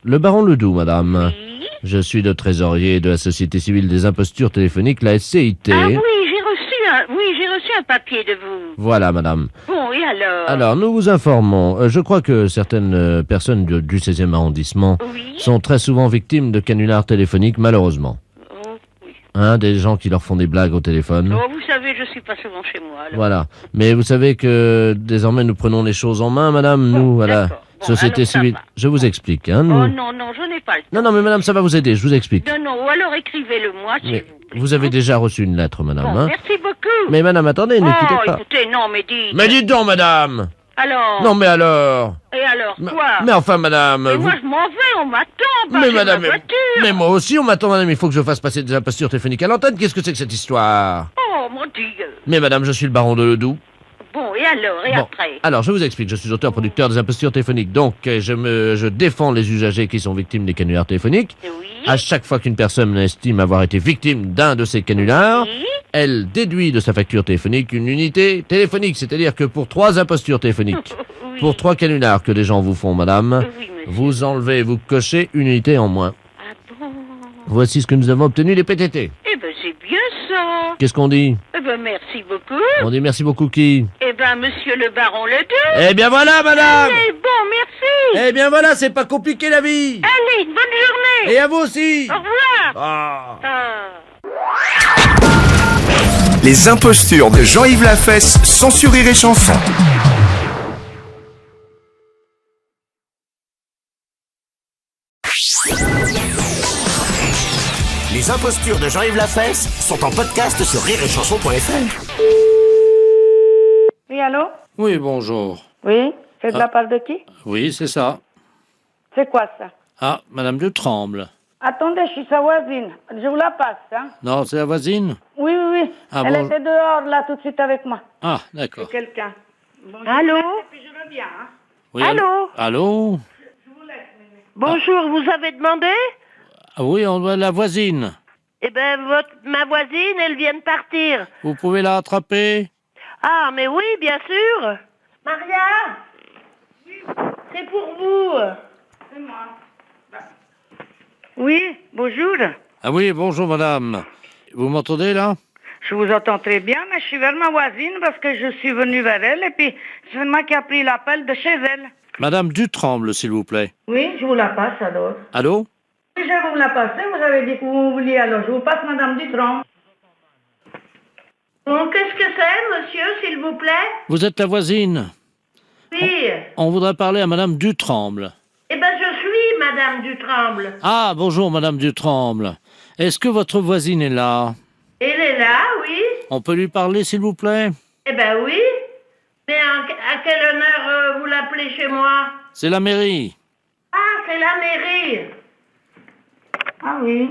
Le baron Ledoux, madame. Oui. Je suis le trésorier de la Société Civile des Impostures Téléphoniques, la SCIT. Ah oui, j'ai reçu un papier de vous. Voilà, madame. Bon, et alors? Alors, nous vous informons. Je crois que certaines personnes du 16e arrondissement sont très souvent victimes de canulars téléphoniques, malheureusement. Oh, oui. hein, des gens qui leur font des blagues au téléphone. Oh, vous savez, je suis pas souvent chez moi. Alors. Voilà. Mais vous savez que désormais nous prenons les choses en main, madame, nous, à la société alors ça civile. va. Je vous explique, hein, nous. Oh non, non, je n'ai pas le temps. Non, mais madame, ça va vous aider, je vous explique. Non, non, ou alors écrivez-le moi, s'il Mais vous plaît. vous avez déjà reçu une lettre, madame, Bon, hein. merci beaucoup. Mais madame, attendez, ne quittez pas. Écoutez, non, mais dites. Mais dites donc, madame. Alors. Non, mais alors. Et alors, quoi? Mais enfin, madame. Mais vous... moi, je m'en vais, on m'attend. Mais madame, ma voiture. mais moi aussi, on m'attend, madame. Il faut que je fasse passer des impostures téléphoniques à l'antenne. Qu'est-ce que c'est que cette histoire? Oh, mon Dieu. Mais madame, je suis le baron de Ledoux. Bon, et alors, et Bon, après? alors, je vous explique. Je suis auteur-producteur des impostures téléphoniques. Donc, je défends les usagers qui sont victimes des canulars téléphoniques. Oui. À chaque fois qu'une personne estime avoir été victime d'un de ces canulars, elle déduit de sa facture téléphonique une unité téléphonique. C'est-à-dire que pour 3 impostures téléphoniques, pour 3 canulars que les gens vous font, madame, vous enlevez, vous cochez une unité en moins. Voici ce que nous avons obtenu des PTT. Eh ben, c'est bien ça. Qu'est-ce qu'on dit? Eh ben, merci beaucoup. On dit merci beaucoup qui? Eh ben, monsieur le baron Ledoux. Eh bien voilà, madame. Allez, bon, merci. Eh bien voilà, c'est pas compliqué la vie. Allez, bonne journée. Et à vous aussi. Au revoir. Ah. Les impostures de Jean-Yves Lafesse, sans Rire et Chanson. Les impostures de Jean-Yves Lafesse sont en podcast sur rireetchanson.fr. Oui, allô? Oui, bonjour. Oui, c'est de la part de qui? Oui, c'est ça. C'est quoi ça? Ah, madame de Tremble. Attendez, je suis sa voisine. Je vous la passe, hein? Non, c'est la voisine? Oui, oui, oui. Ah, Elle bon. était dehors, là, tout de suite avec moi. Ah, d'accord. C'est quelqu'un. Bon, Allô? Et puis je reviens, hein? Oui, Allô? Allô? Bonjour, vous avez demandé? Ah oui, on doit la voisine. Eh ben, ma voisine, elle vient de partir. Vous pouvez la rattraper? Ah, mais oui, bien sûr. Maria? C'est pour vous. C'est moi. Oui, bonjour. Ah oui, bonjour madame. Vous m'entendez là? Je vous entends très bien, mais je suis vers ma voisine parce que je suis venue vers elle et puis c'est moi qui a pris l'appel de chez elle. Madame Dutremble, s'il vous plaît. Oui, je vous la passe alors. Allô? Oui, je vais vous la passer, vous avez dit que vous vouliez alors. Je vous passe Madame Dutron. Bon, qu'est-ce que c'est, monsieur, s'il vous plaît? Vous êtes la voisine. Oui. On voudrait parler à madame Dutremble. Eh ben, je suis Madame Dutremble. Ah, bonjour madame Dutremble. Est-ce que votre voisine est là? Elle est là, oui. On peut lui parler, s'il vous plaît? Eh ben oui. Mais à quel honneur vous l'appelez chez moi? C'est la mairie. Ah, c'est la mairie. Ah oui.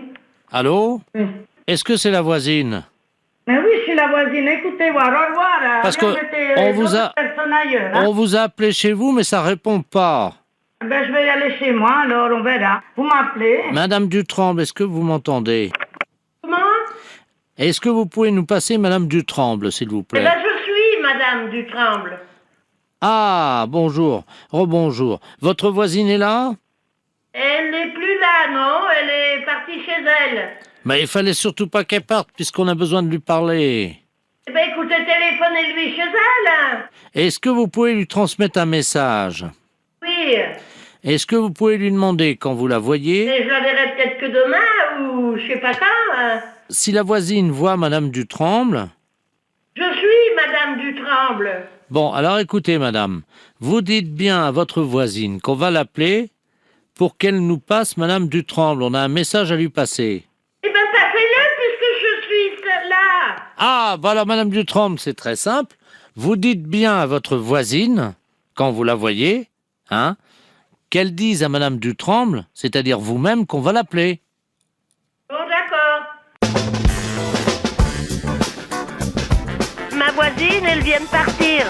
Allô? Oui. Est-ce que c'est la voisine? Mais oui, je suis la voisine. Écoutez, au revoir. Parce que on vous a... ailleurs, hein. On vous a appelé chez vous, mais ça répond pas. Ben, je vais y aller chez moi, alors on verra. Vous m'appelez. Madame Dutremble, est-ce que vous m'entendez? Comment? Est-ce que vous pouvez nous passer madame Dutremble, s'il vous Eh plaît? ben, je suis Madame Dutremble. Ah, bonjour. Rebonjour. Votre voisine est là? Elle n'est plus là, non? Elle est partie chez elle. Mais il fallait surtout pas qu'elle parte, puisqu'on a besoin de lui parler. Eh ben, écoutez, téléphonez-lui chez elle. Est-ce que vous pouvez lui transmettre un message? Oui. Est-ce que vous pouvez lui demander quand vous la voyez? Mais je la verrai peut-être que demain, ou je sais pas quand. Si la voisine voit madame Dutremble... Je suis Madame Dutremble. Bon, alors écoutez, madame. Vous dites bien à votre voisine qu'on va l'appeler pour qu'elle nous passe madame Dutremble. On a un message à lui passer. Eh ben, passez-le puisque je suis là. Ah, voilà, madame Dutremble, c'est très simple. Vous dites bien à votre voisine, quand vous la voyez, hein, qu'elle dise à madame Dutremble, c'est-à-dire vous-même, qu'on va l'appeler. Bon, d'accord. Ma voisine, elle vient de partir.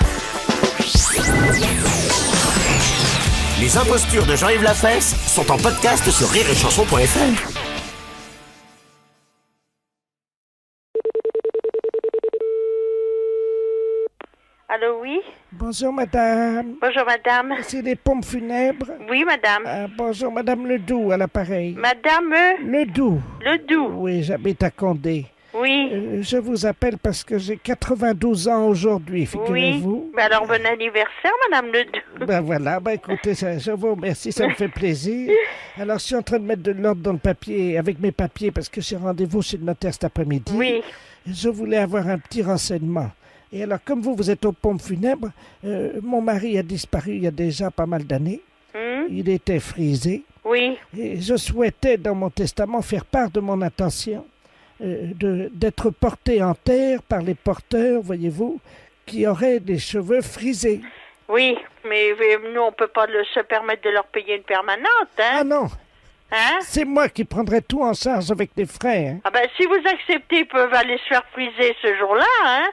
Les impostures de Jean-Yves Lafesse sont en podcast sur rireetchanson.fr. Allô, oui? Bonjour madame. Bonjour, madame. C'est des pompes funèbres. Oui, madame. Bonjour madame Ledoux à l'appareil. Madame Ledoux. Ledoux. Oui, j'habite à Condé. Oui. Je vous appelle parce que j'ai 92 ans aujourd'hui, figurez-vous. Oui. Ben alors, bon anniversaire, Madame Ledoux. Ben voilà, écoutez, je vous remercie, ça me fait plaisir. Alors, je suis en train de mettre de l'ordre dans le papier, avec mes papiers, parce que j'ai rendez-vous chez le notaire cet après-midi. Oui. Je voulais avoir un petit renseignement. Et alors, comme vous êtes aux pompes funèbres, mon mari a disparu il y a déjà pas mal d'années. Il était frisé. Oui. Et je souhaitais, dans mon testament, faire part de mon intention d'être porté en terre par les porteurs, voyez-vous, qui auraient des cheveux frisés. Oui, mais nous, on peut pas se permettre de leur payer une permanente, hein? Ah non! Hein? C'est moi qui prendrai tout en charge avec les frais, hein? Ah ben, si vous acceptez, ils peuvent aller se faire friser ce jour-là, hein?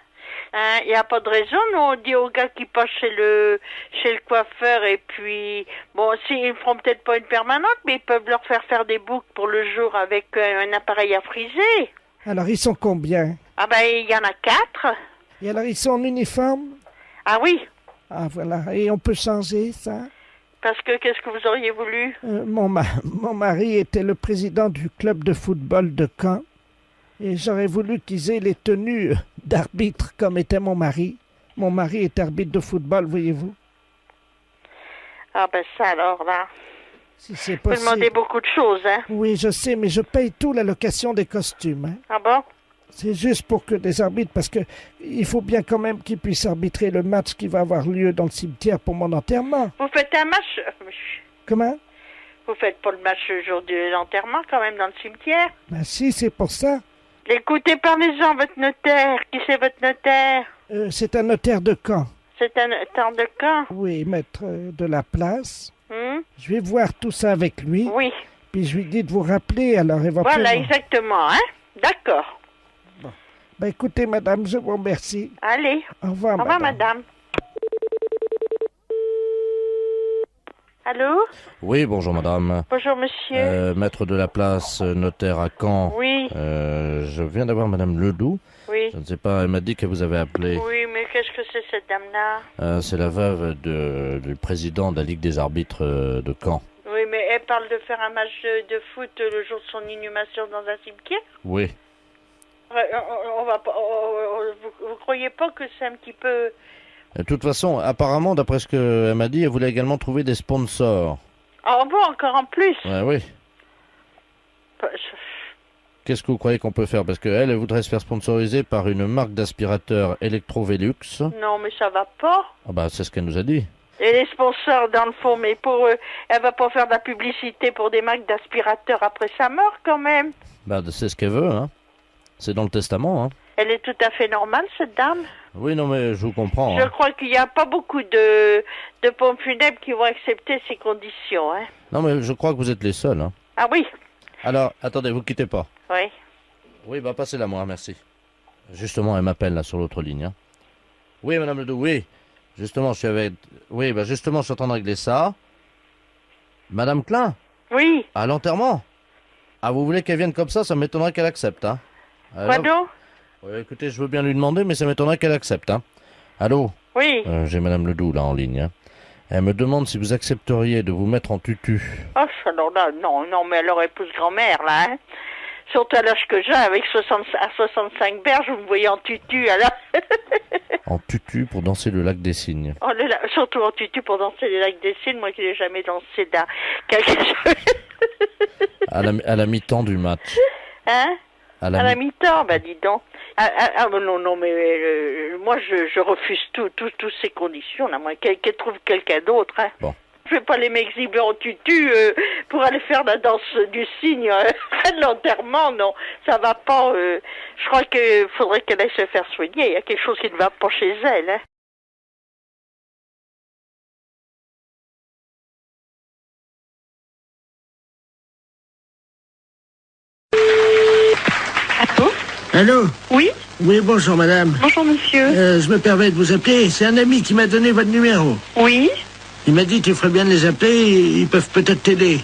Il n'y a pas de raison, nous on dit aux gars qui passent chez le coiffeur et puis, bon, ils feront peut-être pas une permanente, mais ils peuvent leur faire des boucles pour le jour avec un appareil à friser. Alors ils sont combien? Ah ben, il y en a 4. Et alors ils sont en uniforme? Ah oui. Ah voilà, et on peut changer ça? Parce que, qu'est-ce que vous auriez voulu? Mon mari était le président du club de football de Caen. Et j'aurais voulu qu'ils aient les tenues d'arbitre comme était mon mari. Mon mari est arbitre de football, voyez-vous. Ah ben ça alors, là. Si c'est Vous possible. demandez beaucoup de choses, hein? Oui, je sais, mais je paye tout la location des costumes. Hein. Ah bon? C'est juste pour que des arbitres, parce que il faut bien quand même qu'ils puissent arbitrer le match qui va avoir lieu dans le cimetière pour mon enterrement. Vous faites un match? Comment? Vous faites pas le match le jour de l'enterrement quand même dans le cimetière? Ben si, c'est pour ça. Écoutez, parlez-en, votre notaire. Qui c'est votre notaire? C'est un notaire de Caen. C'est un notaire de Caen? Oui, maître de la place. Je vais voir tout ça avec lui. Oui. Puis je lui dis de vous rappeler, alors éventuellement. Voilà, exactement, hein? D'accord. Bon. Ben écoutez, madame, je vous remercie. Allez. Au revoir, Au revoir, madame. Allô? Oui, bonjour madame. Bonjour monsieur. Maître de la place, notaire à Caen. Oui. Je viens d'avoir madame Ledoux. Oui. Je ne sais pas, elle m'a dit que vous avez appelé. Oui, mais qu'est-ce que c'est cette dame-là? C'est la veuve du président de la Ligue des arbitres de Caen. Oui, mais elle parle de faire un match de foot le jour de son inhumation dans un cimetière? Oui. On va pas... vous croyez pas que c'est un petit peu... De toute façon, apparemment, d'après ce qu'elle m'a dit, elle voulait également trouver des sponsors. Ah bon, encore en plus? Ouais, oui. Qu'est-ce que vous croyez qu'on peut faire? Parce qu'elle voudrait se faire sponsoriser par une marque d'aspirateur Electrovelux. Non, mais ça va pas. Ah bah, c'est ce qu'elle nous a dit. Et les sponsors, dans le fond, mais pour eux, elle va pas faire de la publicité pour des marques d'aspirateurs après sa mort, quand même. Bah, c'est ce qu'elle veut, hein. C'est dans le testament, hein. Elle est tout à fait normale, cette dame. Oui, non, mais je vous comprends. Je hein. crois qu'il n'y a pas beaucoup de pompes funèbres qui vont accepter ces conditions, hein. Non, mais je crois que vous êtes les seuls, hein. Ah oui? Alors, attendez, vous quittez pas. Oui. Oui, bah, passez-la moi, merci. Justement, elle m'appelle, là, sur l'autre ligne, hein. Oui, madame Ledoux, oui. Justement, je suis avec... Oui, bah, justement, je suis en train de régler ça. Madame Klein? Oui. À l'enterrement? Ah, vous voulez qu'elle vienne comme ça m'étonnerait qu'elle accepte, hein. Quoi donc? Oui, écoutez, je veux bien lui demander, mais ça m'étonnerait qu'elle accepte, hein. Allô? Oui. J'ai madame Ledoux, là, en ligne, hein. Elle me demande si vous accepteriez de vous mettre en tutu. Ah, alors là, non, mais elle aurait épouse grand-mère, là, hein. Surtout à l'âge que j'ai, avec 65 berges, vous me voyez en tutu, alors. En tutu pour danser le lac des cygnes. Oh, surtout en tutu pour danser le lac des cygnes, moi qui n'ai jamais dansé dans quelque chose. À la mi-temps du match. Hein? À la mi-temps, bah dis donc. Non, mais moi je refuse toutes ces conditions, là, moi, qu'elle trouve quelqu'un d'autre, hein. Bon. Je vais pas aller m'exhiber en tutu pour aller faire la danse du cygne de l'enterrement, non, ça va pas. Je crois qu'il faudrait qu'elle aille se faire soigner, il y a quelque chose qui ne va pas chez elle, hein. Allô? Oui? Oui, bonjour madame. Bonjour monsieur. Je me permets de vous appeler, c'est un ami qui m'a donné votre numéro. Oui? Il m'a dit tu ferais bien de les appeler, ils peuvent peut-être t'aider.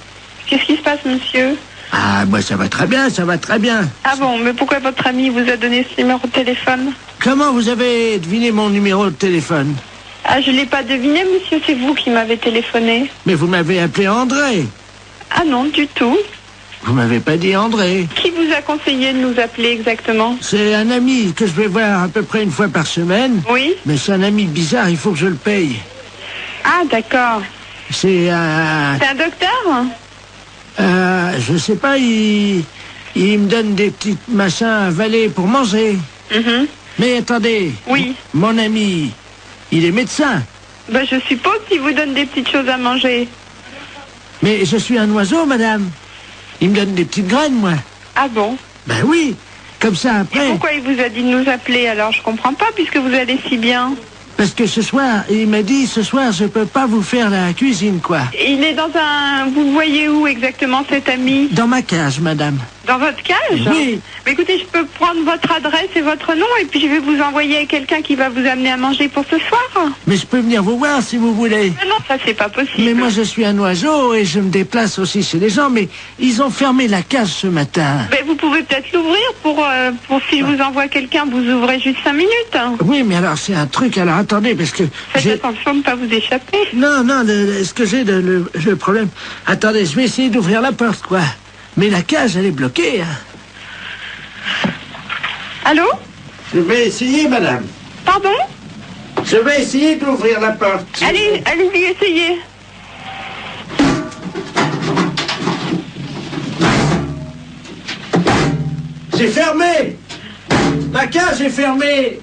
Qu'est-ce qui se passe monsieur? Ah, moi ça va très bien, ça va très bien. Ah bon, mais pourquoi votre ami vous a donné ce numéro de téléphone? Comment vous avez deviné mon numéro de téléphone? Ah, je l'ai pas deviné monsieur, c'est vous qui m'avez téléphoné. Mais vous m'avez appelé André. Ah non, du tout. Vous m'avez pas dit André. Qui vous a conseillé de nous appeler exactement? C'est un ami que je vais voir à peu près une fois par semaine. Oui. Mais c'est un ami bizarre, il faut que je le paye. Ah, d'accord. C'est un... C'est un docteur? Je sais pas, il me donne des petits machins à avaler pour manger. Mais attendez. Oui. Mon ami, il est médecin. Ben, je suppose qu'il vous donne des petites choses à manger. Mais je suis un oiseau, madame. Il me donne des petites graines, moi. Ah bon? Ben oui, comme ça après... Et pourquoi il vous a dit de nous appeler alors? Je comprends pas puisque vous allez si bien. Parce que ce soir, il m'a dit, ce soir, je peux pas vous faire la cuisine, quoi. Il est dans un... Vous le voyez où exactement, cet ami? Dans ma cage, madame. Dans votre cage? Oui. Mais écoutez, je peux prendre votre adresse et votre nom et puis je vais vous envoyer quelqu'un qui va vous amener à manger pour ce soir. Mais je peux venir vous voir si vous voulez. Mais non, ça c'est pas possible. Mais moi je suis un oiseau et je me déplace aussi chez les gens, mais ils ont fermé la cage ce matin. Mais vous pouvez peut-être l'ouvrir pour si je vous envoie quelqu'un, vous ouvrez juste 5 minutes. Oui, mais alors c'est un truc, alors attendez, parce que... Faites attention de ne pas vous échapper. Non, ce que j'ai le problème... Attendez, je vais essayer d'ouvrir la porte, quoi. Mais la cage, elle est bloquée, hein. Allô? Je vais essayer, madame. Pardon? Je vais essayer d'ouvrir la porte. Allez-y, essayez. C'est fermé. Ma cage est fermée.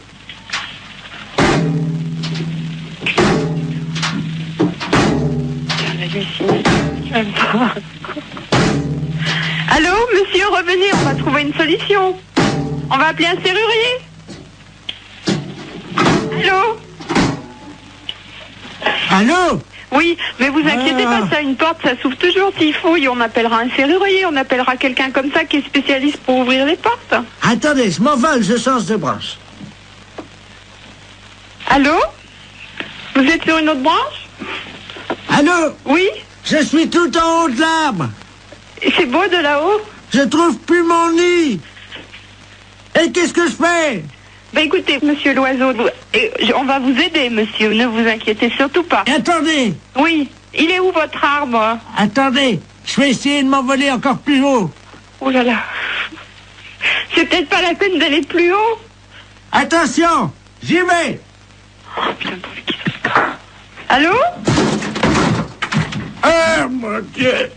Allô, monsieur, revenez, on va trouver une solution. On va appeler un serrurier. Allô? Allô? Oui, mais vous inquiétez pas, ça, une porte, ça s'ouvre toujours s'il faut. Et on appellera un serrurier, on appellera quelqu'un comme ça qui est spécialiste pour ouvrir les portes. Attendez, je m'envole, je change de branche. Allô? Vous êtes sur une autre branche? Allô? Oui? Je suis tout en haut de l'arbre. C'est beau de là-haut? Je trouve plus mon nid. Et qu'est-ce que je fais? Ben écoutez, monsieur l'oiseau, on va vous aider, monsieur, ne vous inquiétez surtout pas. Et attendez. Oui, il est où votre arbre? Attendez, je vais essayer de m'envoler encore plus haut. Oh là là. C'est peut-être pas la peine d'aller plus haut. Attention, j'y vais. Oh putain, qui ça se passe? Allô? Oh mon Dieu.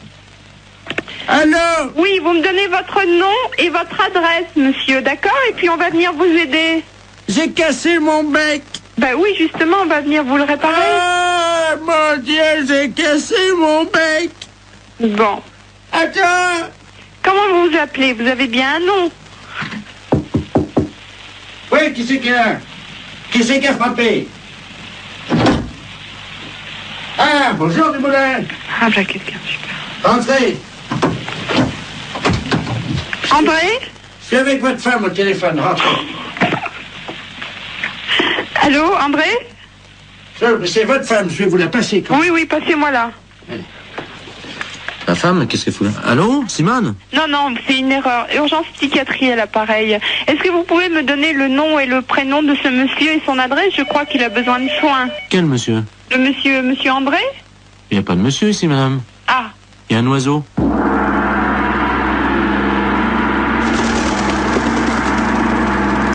Allô? Oui, vous me donnez votre nom et votre adresse, monsieur, d'accord? Et puis on va venir vous aider. J'ai cassé mon bec. Bah oui, justement, on va venir vous le réparer. Oh mon Dieu, j'ai cassé mon bec. Bon. Attends. Comment vous vous appelez? Vous avez bien un nom? Oui, qui c'est qui a frappé? Ah, bonjour Dumoulin. Ah, voilà quelqu'un, super. Entrez. André? Je suis avec votre femme au téléphone, rentrez. Allô, André? C'est votre femme, je vais vous la passer. Oui, passez-moi là. La femme, qu'est-ce qu'elle fout là? Allô, Simone? Non, c'est une erreur. Urgence psychiatrie à l'appareil. Est-ce que vous pouvez me donner le nom et le prénom de ce monsieur et son adresse? Je crois qu'il a besoin de soins. Quel monsieur? Le monsieur André? Il n'y a pas de monsieur ici, madame. Ah. Il y a un oiseau.